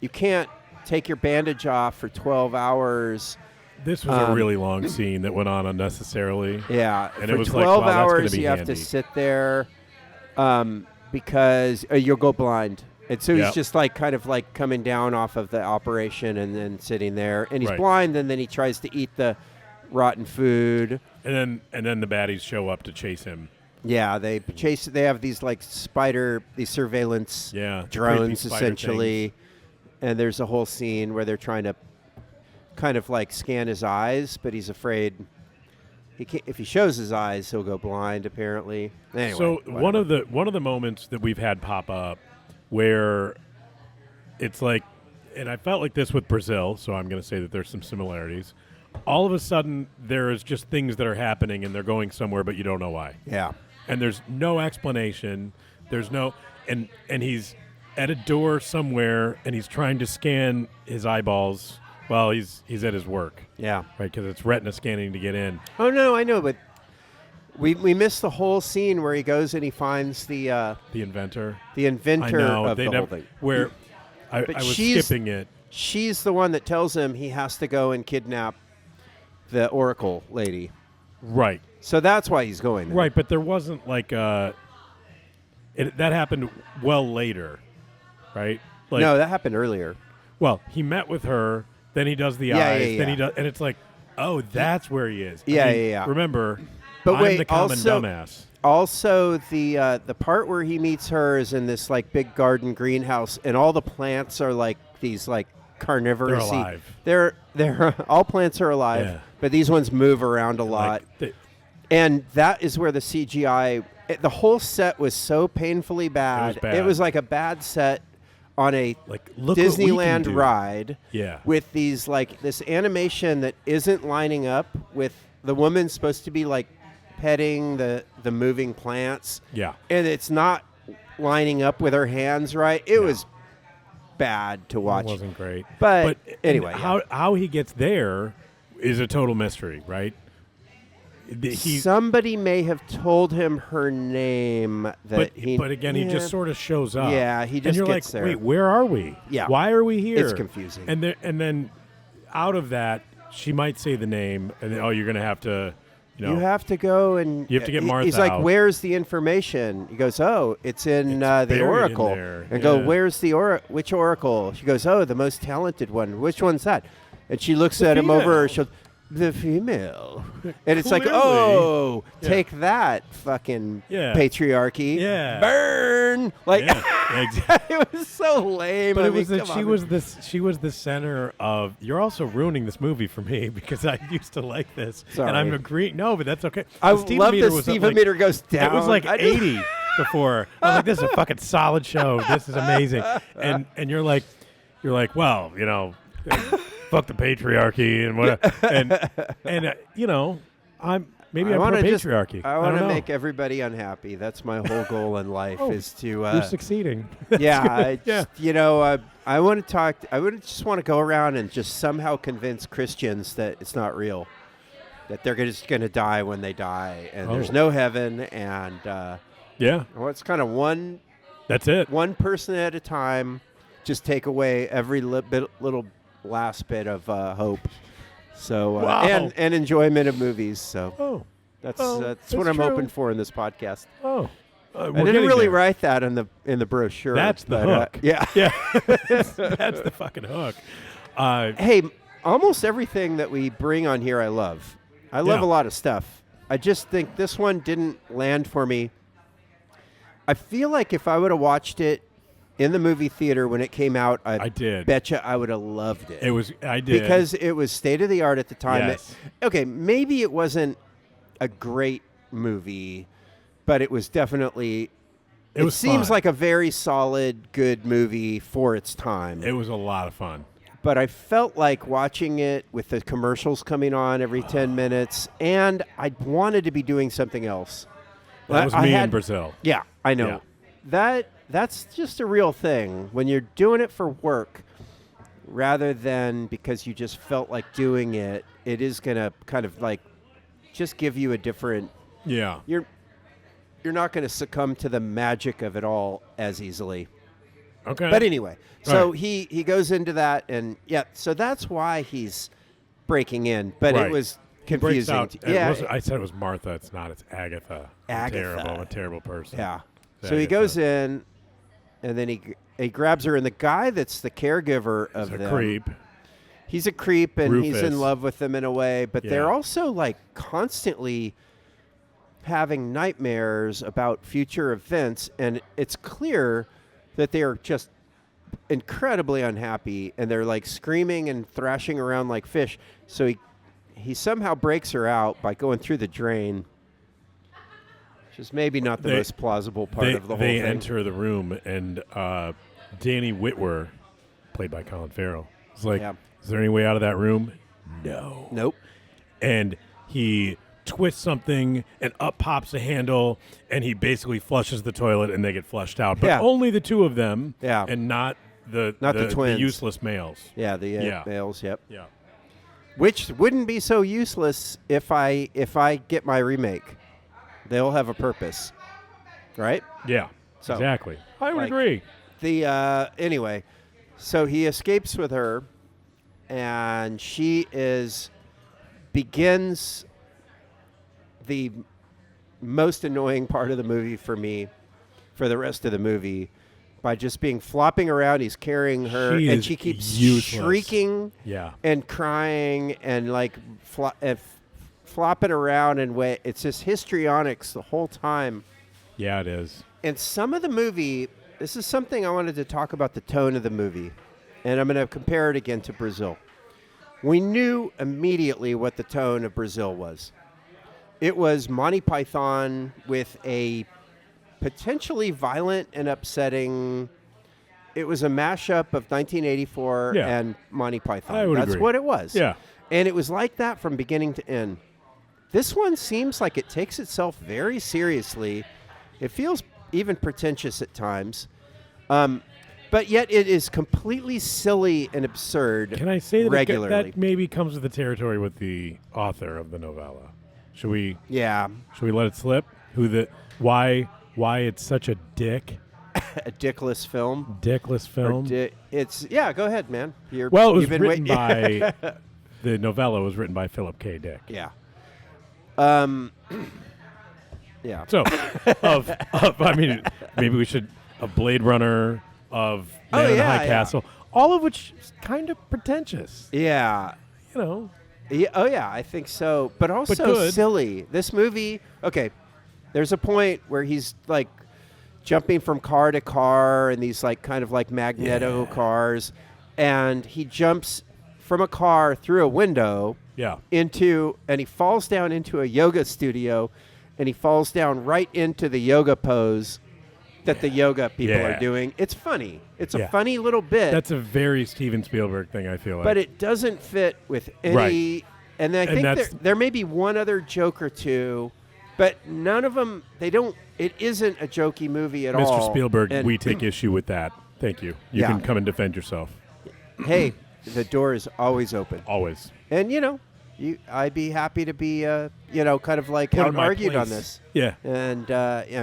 can't take your bandage off for 12 hours.
This was a really long scene that went on unnecessarily.
Yeah.
And
for
it was
12
like, wow,
hours, you have to sit there. Because you'll go blind. And so he's just like kind of like coming down off of the operation and then sitting there. And he's blind, and then he tries to eat the rotten food.
And then the baddies show up to chase him.
Yeah, they have these like these surveillance drones essentially.
Things.
And there's a whole scene where they're trying to kind of like scan his eyes, but he's afraid if he shows his eyes, he'll go blind, apparently. Anyway,
so one of the moments that we've had pop up where it's like, and I felt like this with Brazil, so I'm going to say that there's some similarities. All of a sudden, there is just things that are happening, and they're going somewhere, but you don't know why.
Yeah.
And there's no explanation. There's no, and he's at a door somewhere, and he's trying to scan his eyeballs. Well, he's at his work.
Yeah.
Right, because it's retina scanning to get in.
Oh, no, I know, but we missed the whole scene where he goes and he finds the
inventor.
The inventor of the whole thing.
Where I was skipping it.
She's the one that tells him he has to go and kidnap the Oracle lady.
Right.
So that's why he's going there.
Right, but there wasn't like that happened well later, right? Like,
no, that happened earlier.
Well, he met with her. Then he does the eyes. Then he does, and it's like, oh, that's where he is. I mean, Remember,
but
I'm
wait,
the common dumbass.
Also, the part where he meets her is in this like big garden greenhouse, and all the plants are like these like carnivorous.
They're alive.
They're all plants are alive, but these ones move around a lot. And that is where the CGI, the whole set was so painfully bad. It was like a bad set on a Disneyland ride with these like this animation that isn't lining up with the woman supposed to be like petting the moving plants.
Yeah.
And it's not lining up with her hands right. It was bad to watch.
It wasn't great.
But anyway.
How he gets there is a total mystery, right?
somebody may have told him her name. But
again, he just sort of shows up.
Yeah, he just
and you're
gets
like,
there.
wait, where are we?
Yeah.
Why are we here?
It's confusing.
And then out of that, she might say the name, and then, you're going to have to,
you have to go and
you have to get Martha
He's like, where's the information? He goes, it's in the Oracle. And go, where's which Oracle? She goes, the most talented one. Which one's that? And she looks at him over her shoulder. The female. And it's like, take that, fucking patriarchy.
Yeah.
Burn. Like,
exactly.
It was so lame.
But she was the center of, you're also ruining this movie for me because I used to like this.
Sorry.
And I'm agreeing. No, but that's okay.
I love the Stephen meter goes down.
It was like 80 before. I was like, this is a fucking solid show. This is amazing. And you're like, well, fuck the patriarchy and whatever. and I'm maybe I'm pro patriarchy.
I want to make everybody unhappy. That's my whole goal in life is to.
You're succeeding.
I want to talk. I would just want to go around and just somehow convince Christians that it's not real, that they're just going to die when they die, and there's no heaven, and it's kind of one.
That's it.
One person at a time. Just take away every little last bit of hope, so and enjoyment of movies. So that's what I'm hoping for in this podcast. I didn't really write that in the brochure.
That's the hook.
Yeah.
That's the fucking hook.
Hey, almost everything that we bring on here, I love. I love a lot of stuff. I just think this one didn't land for me. I feel like if I would have watched it in the movie theater when it came out, I
did.
Betcha I would have loved it.
I did.
Because it was state of the art at the time.
Yes.
Maybe it wasn't a great movie, but it was definitely. It seems
fun.
like a very solid, good movie for its time.
It was a lot of fun.
But I felt like watching it with the commercials coming on every 10 minutes, and I wanted to be doing something else.
That was me in Brazil.
Yeah, I know. Yeah. That's just a real thing. When you're doing it for work, rather than because you just felt like doing it, it is going to kind of like just give you a different...
Yeah.
You're not going to succumb to the magic of it all as easily.
Okay.
But anyway, so he goes into that, and so that's why he's breaking in. But it was confusing.
I said it was Martha. It's not. It's Agatha.
Agatha.
I'm a terrible person.
Yeah. So he goes in, and then he grabs her, and the guy that's the caregiver of them.
He's a creep.
He's a creep, and
Rufus.
he's in love with them in a way, but they're also like constantly having nightmares about future events, and it's clear that they are just incredibly unhappy, and they're like screaming and thrashing around like fish. So he somehow breaks her out by going through the drain. Which is maybe not the most plausible part of the whole thing.
They enter the room, and Danny Whitwer, played by Colin Farrell, is like, is there any way out of that room? No.
Nope.
And he twists something, and up pops a handle, and he basically flushes the toilet, and they get flushed out. But only the two of them, and not the
twins.
The useless males.
Yeah, the males, yep.
Yeah.
Which wouldn't be so useless if I get my remake. They'll have a purpose, right?
Yeah, so, exactly. I would agree.
Anyway, so he escapes with her, and she begins the most annoying part of the movie for me, for the rest of the movie, by just being flopping around. He's carrying her, and she keeps shrieking and crying and like flopping around, and it's just histrionics the whole time.
Yeah, it is.
And some of the movie, this is something I wanted to talk about, the tone of the movie, and I'm going to compare it again to Brazil. We knew immediately what the tone of Brazil was. It was Monty Python with a potentially violent and upsetting. It was a mashup of 1984 and Monty Python.
I would agree.
That's what it was.
Yeah.
And it was like that from beginning to end. This one seems like it takes itself very seriously. It feels even pretentious at times. But yet it is completely silly and absurd.
Can I say that
regularly?
That maybe comes with the territory with the author of the novella? Should we?
Yeah.
Should we let it slip? Why it's such a dick?
A dickless film.
Dickless film.
It's Go ahead, man.
It was written by the novella was written by Philip K. Dick.
Yeah. Yeah.
So, I mean, maybe we should a Blade Runner of Man in the High Castle, all of which is kind of pretentious.
Yeah.
You know.
Yeah, I think so. But also silly. This movie, okay, there's a point where he's like jumping from car to car in these like kind of like magneto cars, and he jumps from a car through a window and he falls down into a yoga studio, and he falls down right into the yoga pose that the yoga people are doing. It's funny. It's a funny little bit.
That's a very Steven Spielberg thing, I feel like.
But it doesn't fit with any... Right. And I think there may be one other joke or two, but none of them, it isn't a jokey movie at all.
Mr. Spielberg, we take issue with that. Thank you. You can come and defend yourself.
Hey, the door is always open.
Always.
And, I'd be happy to be, kind of like out-argued on this.
Yeah.
And,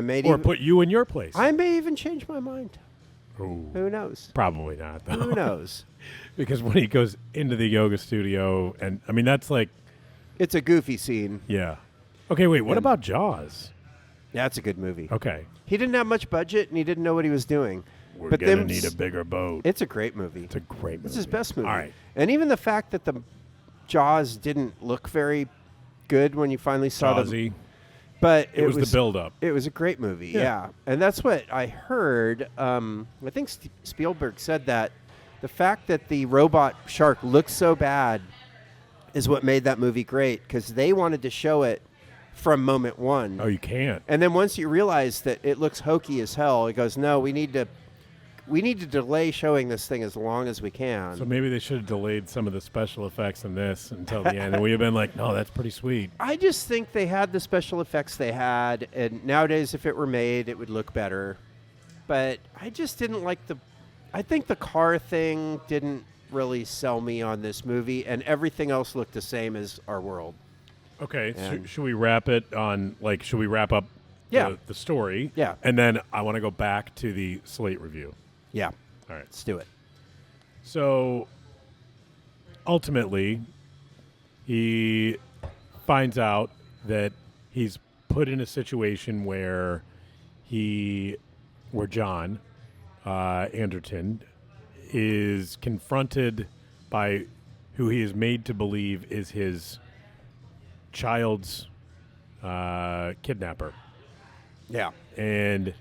maybe...
Or put you in your place.
I may even change my mind.
Ooh.
Who knows?
Probably not, though.
Who knows?
Because when he goes into the yoga studio, and, I mean, that's like...
It's a goofy scene.
Yeah. Okay, wait, what about Jaws?
Yeah, it's a good movie.
Okay.
He didn't have much budget, and he didn't know what he was doing.
We're going to need a bigger boat.
It's a great movie.
It's a great movie.
It's his best movie.
All right.
And even the fact that the Jaws didn't look very good when you finally saw
Jawsy.
But
it was the build-up.
It was a great movie, yeah. And that's what I heard. I think Spielberg said that the fact that the robot shark looks so bad is what made that movie great, because they wanted to show it from moment one.
Oh, you can't.
And then once you realize that it looks hokey as hell, he goes, no, we need to delay showing this thing as long as we can.
So maybe they should have delayed some of the special effects in this until the end, and we'd have been like, no, that's pretty sweet.
I just think they had the special effects they had, and nowadays if it were made, it would look better. But I just didn't like I think the car thing didn't really sell me on this movie, and everything else looked the same as our world.
Okay, should we wrap it on, should we wrap up the story?
Yeah.
And then I want to go back to the Slate review.
Yeah.
All right.
Let's do it.
So, ultimately, he finds out that he's put in a situation where John Anderton is confronted by who he is made to believe is his child's kidnapper.
Yeah.
And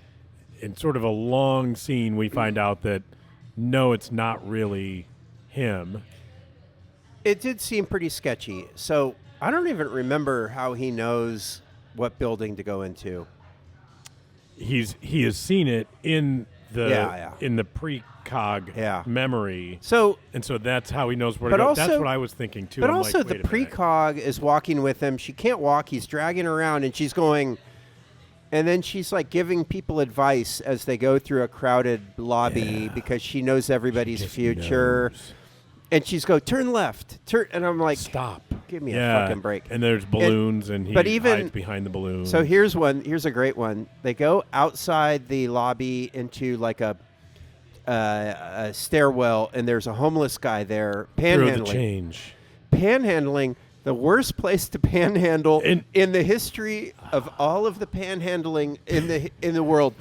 in sort of a long scene, we find out that, no, it's not really him.
It did seem pretty sketchy. So I don't even remember how he knows what building to go into.
He has seen it in the Pre-Cog memory. So that's how he knows where to go. That's what I was thinking, too.
But also the Pre-Cog is walking with him. She can't walk. He's dragging her around, and she's going... And then she's like giving people advice as they go through a crowded lobby because she knows everybody's future.
Knows.
And she's go, turn left. And I'm like,
stop.
Give me a fucking break.
And there's balloons and he hides behind the balloons.
So here's a great one. They go outside the lobby into like a stairwell, and there's a homeless guy there panhandling.
Throw the change.
Panhandling. The worst place to panhandle in the history of all of the panhandling in the world,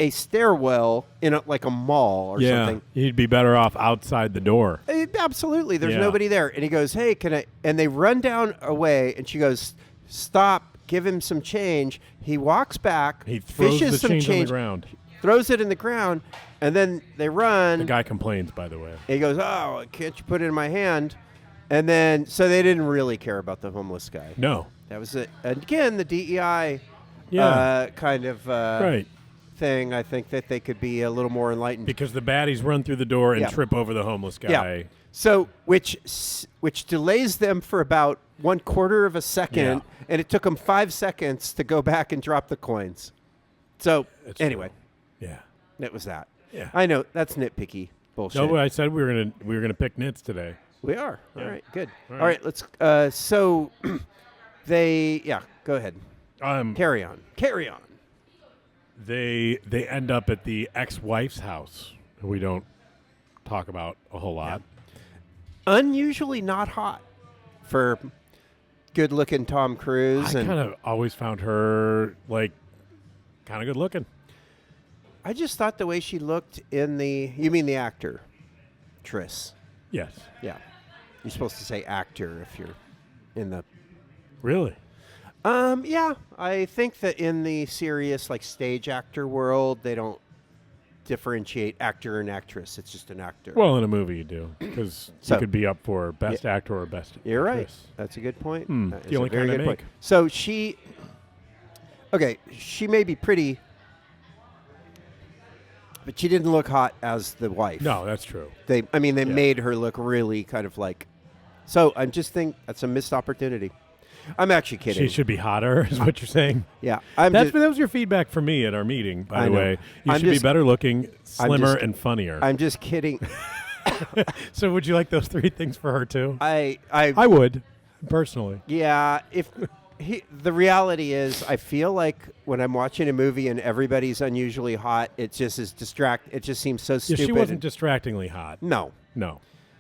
a stairwell in like a mall or something.
He'd be better off outside the door.
Absolutely, there's nobody there, and he goes, "Hey, can I?" And they run down away, and she goes, "Stop! Give him some change." He walks back,
he throws
fishes
the
some
change on the ground,
throws it in the ground, and then they run.
The guy complains, by the way.
And he goes, "Oh, can't you put it in my hand?" And then, so they didn't really care about the homeless guy.
No.
That was it. And again, the DEI kind of thing, I think that they could be a little more enlightened.
Because the baddies run through the door and trip over the homeless guy.
Yeah. So, which delays them for about 1/4 of a second, and it took them 5 seconds to go back and drop the coins. So, anyway.
True. Yeah.
It was that.
Yeah.
I know, that's nitpicky bullshit.
No, I said we were gonna pick nits today.
We are.
Yeah.
All right, good.
All
right, let's so they Go ahead. Carry on. Carry on.
They end up at the ex-wife's house. We don't talk about a whole lot.
Yeah. Unusually not hot for good-looking Tom Cruise.
I kind of always found her like kind of good-looking.
I just thought the way she looked in the... You mean the actor? Tris.
Yes.
Yeah. You're supposed to say actor if you're in the...
Really?
Yeah. I think that in the serious, like, stage actor world, they don't differentiate actor and actress. It's just an actor.
Well, in a movie you do, because you could be up for best actor or best
You're
actress.
right. That's a good point.
The only kind I make.
So she... Okay, she may be pretty... But she didn't look hot as the wife.
No, that's true.
They made her look really kind of like... So I'm just thinking that's a missed opportunity. I'm actually kidding.
She should be hotter, is what you're saying?
Yeah.
That was your feedback for me at our meeting, by the way. You should be better looking, slimmer, and funnier.
I'm just kidding.
So would you like those 3 things for her, too?
I
would, personally.
Yeah. The reality is, I feel like when I'm watching a movie and everybody's unusually hot, it just is It just seems so stupid.
Yeah, she wasn't distractingly hot.
No.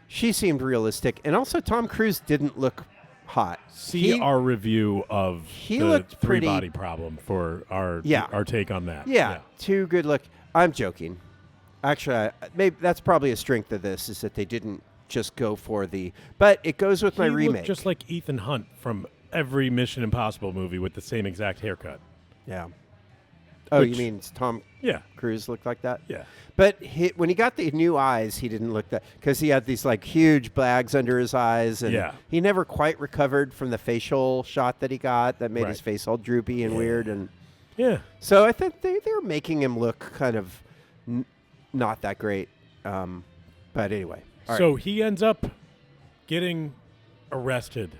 She seemed realistic. And also, Tom Cruise didn't look hot.
See our review of the 3-body problem for our take on that.
Yeah. Too good look. I'm joking. Actually, maybe that's probably a strength of this, is that they didn't just go for the... But it goes with my remake.
Just like Ethan Hunt from every Mission Impossible movie with the same exact haircut.
Yeah. Oh, you mean Tom Cruise looked like that?
Yeah.
But when he got the new eyes, he didn't look that... Because he had these like huge bags under his eyes. And he never quite recovered from the facial shot that he got that made his face all droopy and weird. And so I think they're making him look kind of not that great. But anyway.
So he ends up getting arrested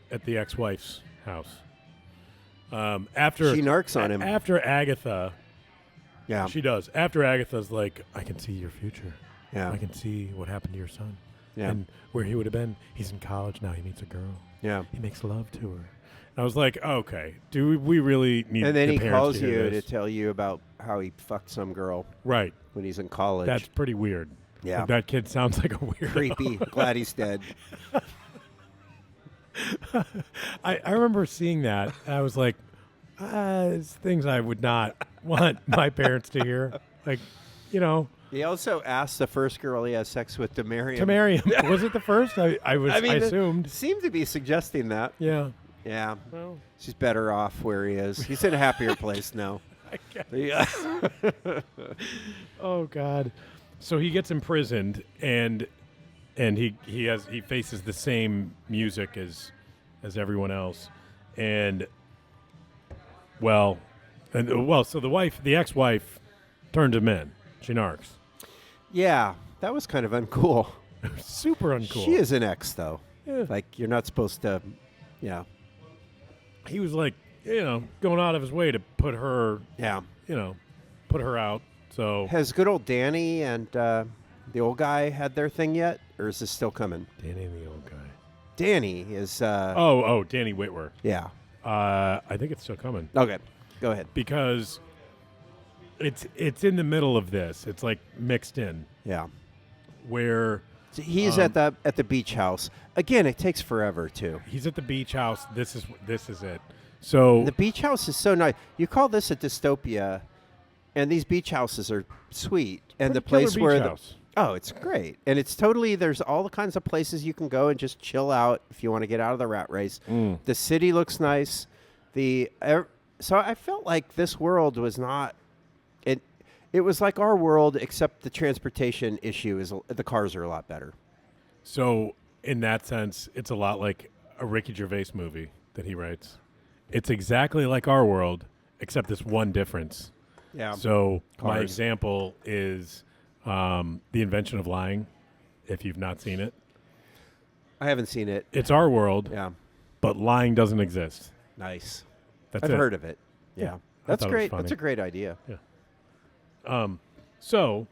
at the ex-wife's house. After
she narcs on him.
After Agatha.
Yeah.
She does. After Agatha's like, I can see your future.
Yeah.
I can see what happened to your son.
Yeah.
And where he would have been. He's in college now. He meets a girl.
Yeah.
He makes love to her. And I was like, okay, do we really need
And then
the
he calls
to
you to tell you about how he fucked some girl.
Right.
When he's in college.
That's pretty weird.
Yeah.
Like, that kid sounds like a weirdo.
Creepy. Glad he's dead.
I remember seeing that. And I was like, it's things I would not want my parents to hear. Like, you know.
He also asked the first girl he has sex with to marry him.
To marry him. Was it the first? I assumed.
Seemed to be suggesting that.
Yeah.
Yeah.
Well.
She's better off where he is. He's in a happier place now.
I guess.
Yeah.
Oh, God. So he gets imprisoned, and he faces the same music as everyone else, so the ex-wife turned him in. She narcs.
Yeah, that was kind of uncool.
Super uncool.
She is an ex, though.
Yeah.
Like, you're not supposed to, yeah.
He was like, going out of his way to put her, put her out. So
has good old Danny and the old guy had their thing yet, or is this still coming?
Danny and the old guy.
Danny is.
Danny Whitwer.
Yeah.
I think it's still coming.
Okay, go ahead.
Because it's in the middle of this. It's like mixed in.
Yeah.
Where
he's at the beach house again. It takes forever too.
He's at the beach house. This is it. So
the beach house is so nice. You call this a dystopia. And these beach houses are sweet. And the place where it's great. And it's totally, there's all the kinds of places you can go and just chill out if you want to get out of the rat race. The city looks nice. So I felt like this world was not, it was like our world, except the transportation issue is, the cars are a lot better.
So in that sense, it's a lot like a Ricky Gervais movie that he writes. It's exactly like our world, except this one difference.
Yeah.
So my example is The Invention of Lying, if you've not seen it.
I haven't seen it.
It's our world.
Yeah.
But lying doesn't exist.
Nice.
I've
heard of it. Yeah. That's great. That's a great idea.
Yeah. So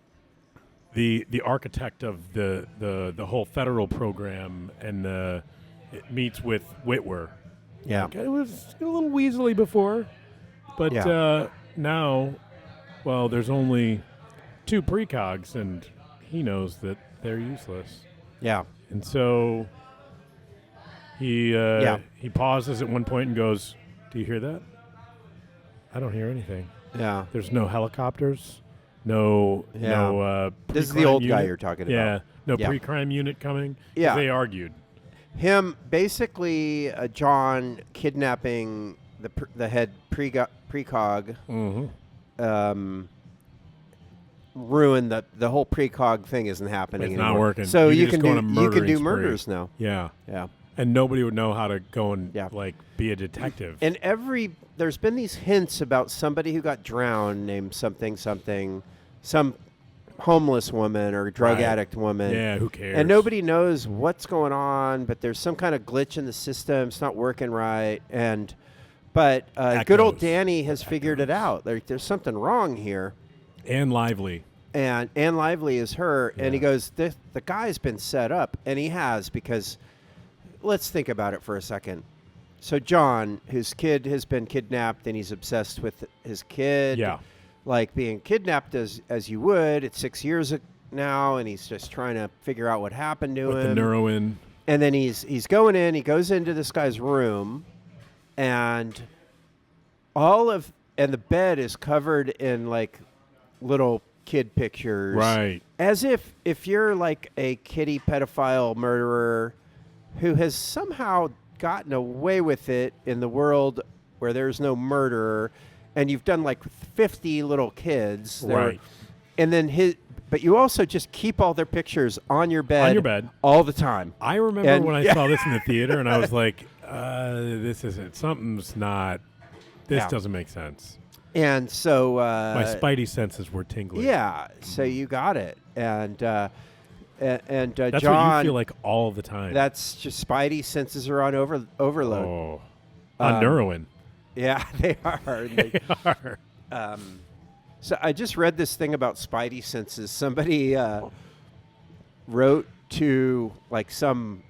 the architect of the whole federal program and it meets with Whitwer,
Yeah.
Like, it was a little weaselly before, but now, well, there's only 2 Pre-Cogs, and he knows that they're useless.
Yeah.
And so he pauses at one point and goes, "Do you hear that? I don't hear anything.
Yeah.
There's no helicopters, no
This is the old guy you're talking about.
Yeah, no pre-crime unit coming.
Yeah.
They argued.
Him, basically, John kidnapping the head Pre-Cog ruined the whole Pre-Cog thing isn't happening
It's
anymore.
not working.
So you can
spree.
do murders now.
Yeah.
Yeah.
And nobody would know how to go and like be a detective.
And there's been these hints about somebody who got drowned named something, some homeless woman or drug addict woman.
Yeah, who cares?
And nobody knows what's going on, but there's some kind of glitch in the system. It's not working right. But good old Danny has figured it out. There's something wrong here.
And Lively.
And Ann Lively is her. Yeah. And he goes, the guy's been set up. And he has, because let's think about it for a second. So John, whose kid has been kidnapped, and he's obsessed with his kid.
Yeah.
Like being kidnapped as you would. It's 6 years now, and he's just trying to figure out what happened to him.
With the neuroin.
And then he's going in. He goes into this guy's room, and the bed is covered in like little kid pictures.
Right.
As if you're like a kiddie pedophile murderer who has somehow gotten away with it in the world where there's no murderer, and you've done like 50 little kids.
Right.
And then but you also just keep all their pictures on your bed.
On your bed.
All the time.
I remember when I saw this in the theater, and I was like, this isn't, something's not, this doesn't make sense.
And so
my spidey senses were tingling.
Yeah, so you got it. And that's
John, what you feel like all the time.
That's just spidey senses are on overload.
Oh. On neuroin.
Yeah, they are.
They are.
So I just read this thing about spidey senses. Somebody wrote to like some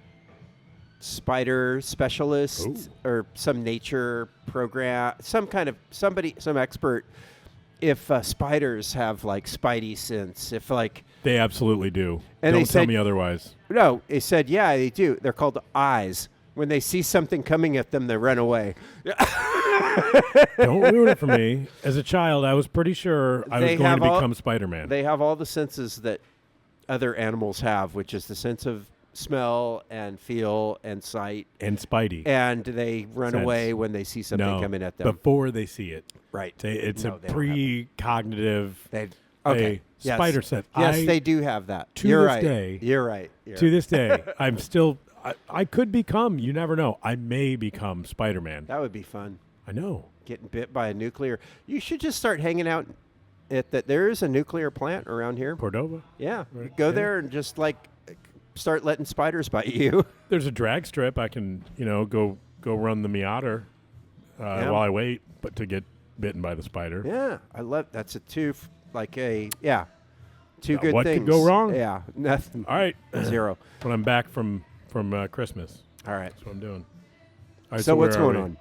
spider specialist or some nature program, some expert, if spiders have like spidey sense, if like
they absolutely do.
And
don't tell me otherwise.
No, they said they do. They're called eyes. When they see something coming at them, they run away.
Don't ruin it for me. As a child, I was pretty sure I was going to become Spider-Man.
They have all the senses that other animals have, which is the sense of smell and feel and sight.
And Spidey.
And they run away when they see something coming at them.
Before they see it.
Right.
It's a pre-cognitive spider sense.
Yes, they do have that.
You're
right.
To this day, I'm still... I could become, you never know, I may become Spider-Man.
That would be fun.
I know.
Getting bit by a nuclear. You should just start hanging out there is a nuclear plant around here.
Cordova?
Yeah. Right. You go there and just like start letting spiders bite you.
There's a drag strip. I can, go run the Meander while I wait, but to get bitten by the spider.
Yeah. I love that's two good things.
What could go wrong?
Yeah. Nothing.
All right.
Zero.
When I'm back from Christmas.
All right.
That's what I'm doing. All right,
so what's going on?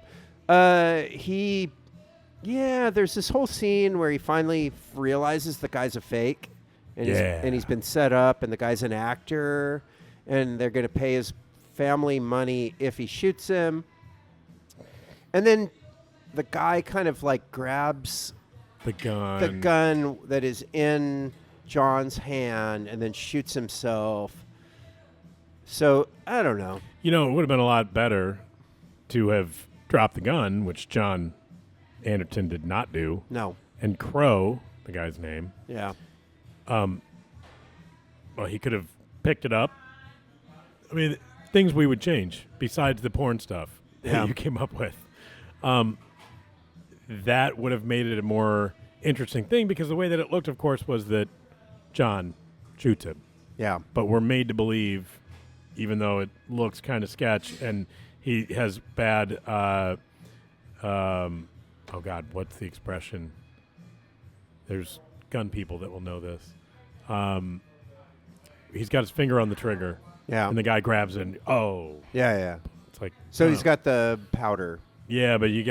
There's this whole scene where he finally realizes the guy's a fake. And he's been set up, and the guy's an actor, and they're going to pay his family money if he shoots him. And then the guy kind of like grabs
the
gun that is in John's hand and then shoots himself. So, I don't know.
It would have been a lot better to have dropped the gun, which John Anderton did not do.
No.
And Crow, the guy's name.
Yeah.
Well, he could have picked it up. I mean, things we would change besides the porn stuff that you came up with. That would have made it a more interesting thing, because the way that it looked, of course, was that John shoots him.
Yeah.
But we're made to believe, even though it looks kind of sketch, and he has bad, oh God, what's the expression? There's gun people that will know this. He's got his finger on the trigger.
Yeah.
And the guy grabs it and,
Yeah.
It's like
so he's got the powder.
Yeah, but you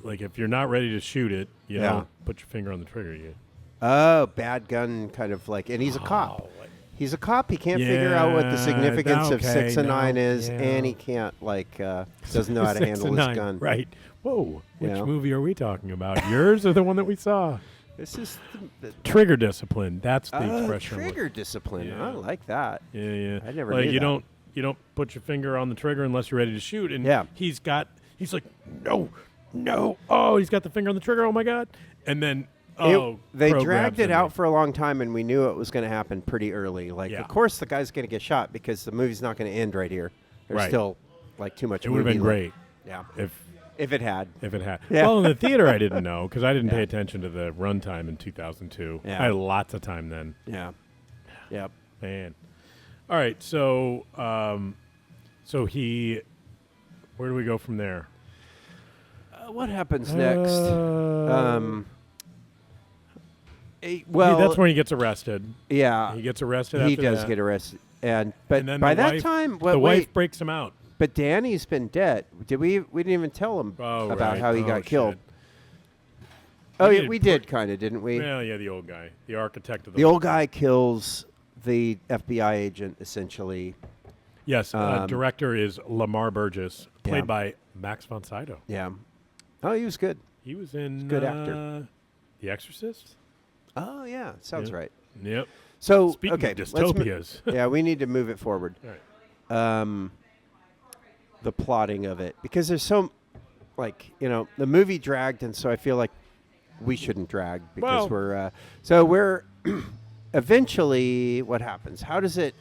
like if you're not ready to shoot it, you don't put your finger on the trigger yet.
Oh, bad gun kind of like, and he's a cop. He's a cop. He can't figure out what the significance of 6 and 9 is, and he can't doesn't know how to handle his gun.
Right. Whoa. Which movie are we talking about? Yours or the one that we saw?
This is the
trigger discipline. That's the expression.
Trigger discipline. Yeah. I like that.
Yeah.
I never knew that.
You don't put your finger on the trigger unless you're ready to shoot. And he's like, no. Oh, he's got the finger on the trigger. Oh my God. And then
they dragged it out for a long time, and we knew it was going to happen pretty early. Of course, the guy's going to get shot because the movie's not going to end right here. There's still too much.
It would have been great.
Yeah. If it had.
Yeah. Well, in the theater, I didn't know because I didn't pay attention to the runtime in 2002.
Yeah.
I had lots of time then.
Yeah. Yep.
Man. All right. So, where do we go from there?
What happens next?
That's when he gets arrested.
Yeah.
He gets arrested.
He does get arrested, but by that time,
the wife breaks him out.
But Danny's been dead. We didn't even tell him about how he got killed. Oh, yeah, we did kind of, didn't we?
Well, yeah, the old guy, the architect of
the old guy kills the FBI agent essentially.
Yes, director is Lamar Burgess, played by Max von Sydow.
Yeah. Oh, he was good.
He was in
good actor.
The Exorcist.
Oh yeah, sounds right.
Yep.
So
speaking of dystopias,
we need to move it forward.
All right.
The plotting of it, because there's so, the movie dragged, and so I feel like we shouldn't drag because we're eventually what happens? How does it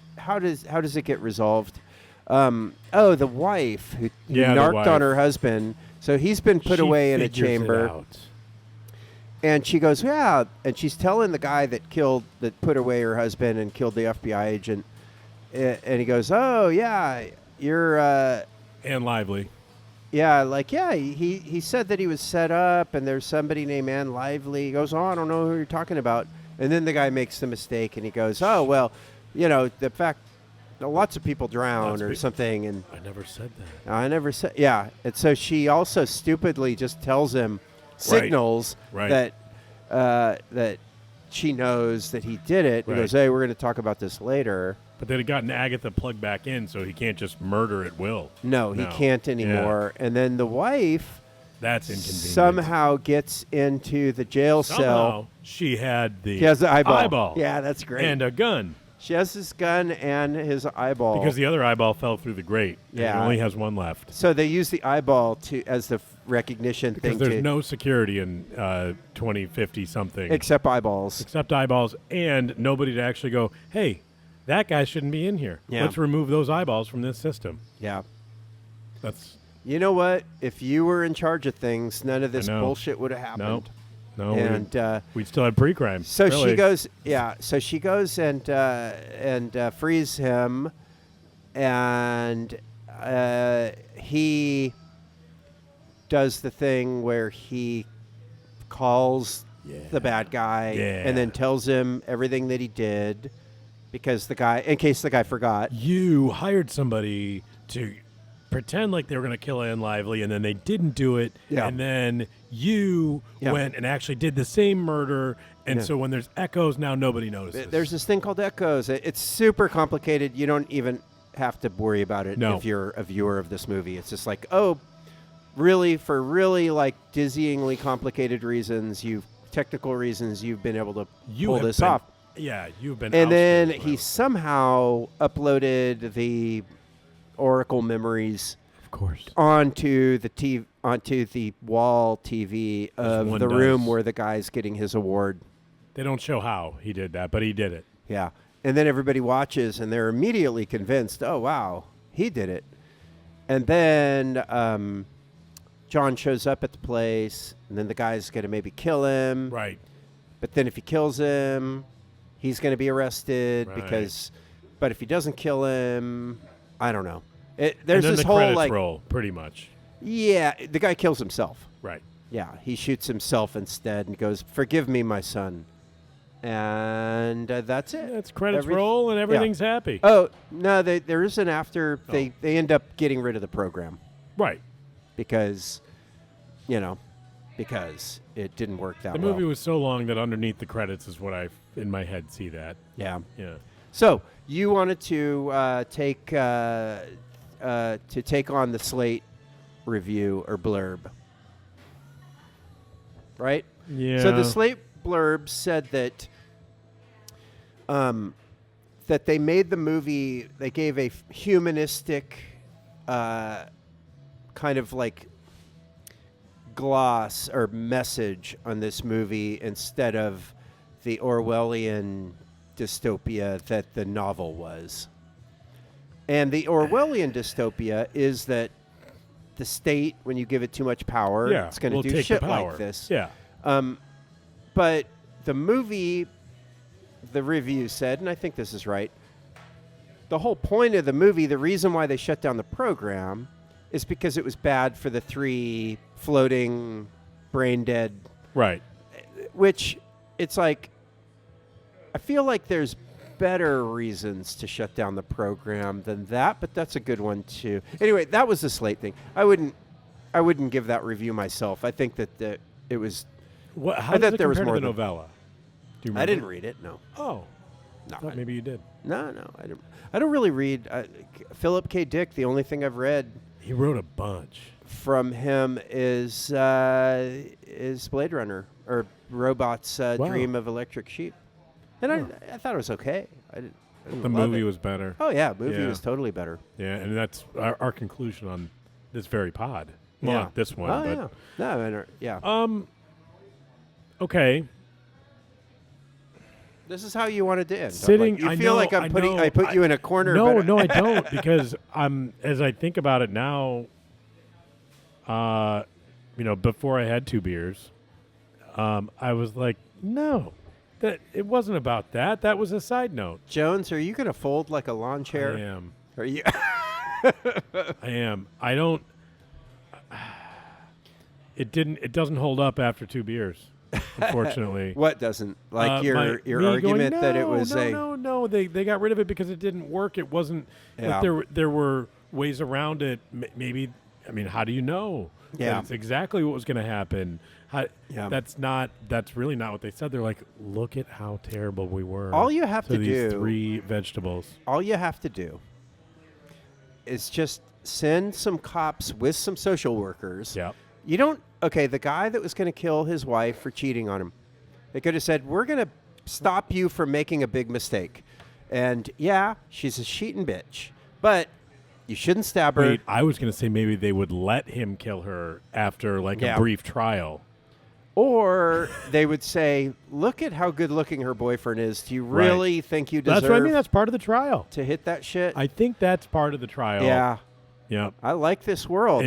get resolved? The wife who narked on her husband, so he's been put away in a chamber. And she goes, yeah, and she's telling the guy that put away her husband and killed the FBI agent, and he goes, oh yeah, you're
Ann Lively.
Yeah, he said that he was set up, and there's somebody named Ann Lively. He goes, oh, I don't know who you're talking about. And then the guy makes the mistake, and he goes, oh, well, the fact lots of people drown or something. And
I never said that.
I never said, yeah. And so she also stupidly just tells him, signals that she knows that he did it. He goes, hey, we're going to talk about this later.
But they'd have gotten Agatha plugged back in, so he can't just murder at will.
No, he can't anymore. Yeah. And then the wife somehow gets into the jail cell.
She has the
eyeball. Yeah, that's great.
And a gun.
She has his gun and his eyeball.
Because the other eyeball fell through the grate. Yeah. And it only has one left.
So they use the eyeball as the recognition thing.
Because there's no security in 2050 something.
Except eyeballs.
And nobody to actually go, hey, that guy shouldn't be in here. Yeah. Let's remove those eyeballs from this system.
Yeah.
That's.
You know what? If you were in charge of things, none of this bullshit would have happened.
No, and we'd still have pre-crime.
So really. She goes, So she goes and frees him, and he does the thing where he calls the bad guy and then tells him everything that he did, because in case the guy forgot.
You hired somebody to pretend like they were going to kill Ann Lively, and then they didn't do it, and then you went and actually did the same murder, and so when there's echoes, now nobody notices.
There's this thing called echoes. It's super complicated. You don't even have to worry about it if you're a viewer of this movie. It's just like, for really dizzyingly complicated reasons, technical reasons, you've been able to pull this off.
Yeah, you've been.
And then he somehow uploaded the Oracle memories,
of course,
onto the wall TV of the room where the guy's getting his award.
They don't show how he did that, but he did it.
Yeah, and then everybody watches, and they're immediately convinced. Oh wow, he did it. And then John shows up at the place, and then the guy's going to maybe kill him.
Right.
But then if he kills him, he's going to be arrested but if he doesn't kill him, I don't know. There's this whole
credits roll, pretty much.
Yeah, the guy kills himself.
Right.
Yeah, he shoots himself instead and goes, "Forgive me, my son." And that's it.
That's credits roll and everything's happy.
Oh, no, there is an after. They end up getting rid of the program.
Right.
Because, because it didn't work that well.
The movie was so long that underneath the credits is what I, in my head, see that.
Yeah.
Yeah.
So you wanted to take on the Slate review or blurb, right?
Yeah.
So the Slate blurb said that that they made the movie. They gave a humanistic kind of like gloss or message on this movie instead of the Orwellian dystopia that the novel was. And the Orwellian dystopia is that the state, when you give it too much power, it's going to do shit like this.
Yeah.
But the movie, the review said, and I think this is right, the whole point of the movie, the reason why they shut down the program is because it was bad for the 3 floating, brain-dead.
Right.
Which, it's like, I feel like there's better reasons to shut down the program than that, but that's a good one too. Anyway, that was the Slate thing. I wouldn't give that review myself. I think that it was.
How does it compare to the novella? Do you remember?
I didn't read it. No.
Oh.
No.
I thought maybe you did.
No, I didn't. I don't really read Philip K. Dick. The only thing I've read.
He wrote a bunch.
From him is Blade Runner or Robot's Dream of Electric Sheep. And I thought it was okay. I didn't
the movie was better.
Oh, yeah. Movie was totally better.
Yeah, and that's our conclusion on this very pod. Well, not this one.
Oh, but no, yeah.
Okay.
This is how you wanted to end.
You
feel like I put you in a corner.
No, I don't, because as I think about it now, before I had 2 beers, I was like, no. That it wasn't about that. That was a side note.
Jones, are you going to fold like a lawn chair?
I am.
Are you?
I am. I don't. It doesn't hold up after 2 beers, unfortunately.
What doesn't? Like your argument
going,
that it was
No. They got rid of it because it didn't work. It wasn't.
Yeah.
Like there were ways around it. Maybe. I mean, how do you know?
Yeah.
That's exactly what was going to happen. That's really not what they said. They're like, look at how terrible we were.
All you have to
these
do.
3 vegetables.
All you have to do is just send some cops with some social workers.
Yeah.
You don't. Okay, the guy that was going to kill his wife for cheating on him, they could have said, we're going to stop you from making a big mistake. And yeah, she's a cheating bitch, but you shouldn't stab her.
Wait, I was going to say maybe they would let him kill her after like a brief trial.
Or they would say, look at how good looking her boyfriend is. Do you really think you deserve
That's what I mean. That's part of the trial.
To hit that shit?
I think that's part of the trial.
Yeah.
Yep.
I like this world.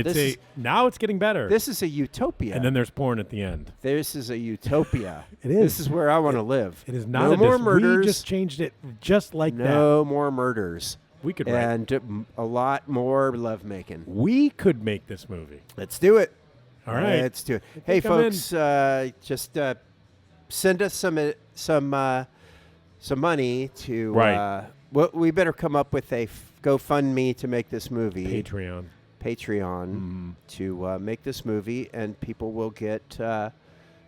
Now it's getting better.
This is a utopia.
And then there's porn at the end.
This is a utopia.
It is.
This is where I want to live.
It is not
no more murders.
We just changed it just like that.
No more murders.
We could
and a lot more lovemaking.
We could make this movie.
Let's do it.
All right.
Let's do it. Hey, folks, just send us some money to.
Right.
We better come up with a GoFundMe to make this movie. Patreon to make this movie, and people will get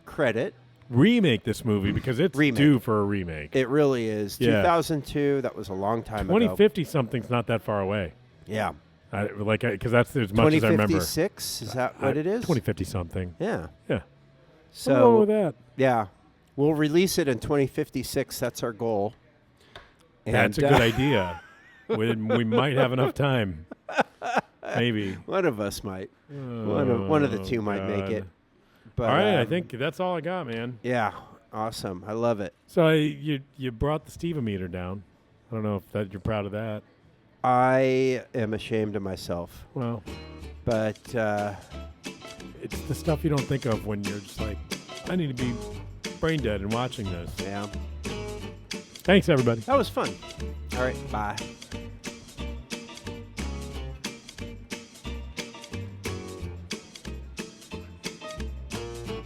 credit.
Remake this movie because it's due for a remake.
It really is. Yeah. 2002. That was a long time ago.
2050 something's not that far away.
Yeah.
Because that's as much as I remember.
2056? Is that what it is?
2050 something.
Yeah.
Yeah.
So
what's wrong with that?
Yeah. We'll release it in 2056. That's our goal.
That's a good idea. We might have enough time. Maybe.
One of us might. One of the two might make it. But,
all right, I think that's all I got, man.
Yeah, awesome. I love it.
So you brought the Steve-O-meter down. I don't know if you're proud of that.
I am ashamed of myself.
Well,
but
it's the stuff you don't think of when you're just like, I need to be brain dead and watching this.
Yeah.
Thanks, everybody.
That was fun. All right, bye.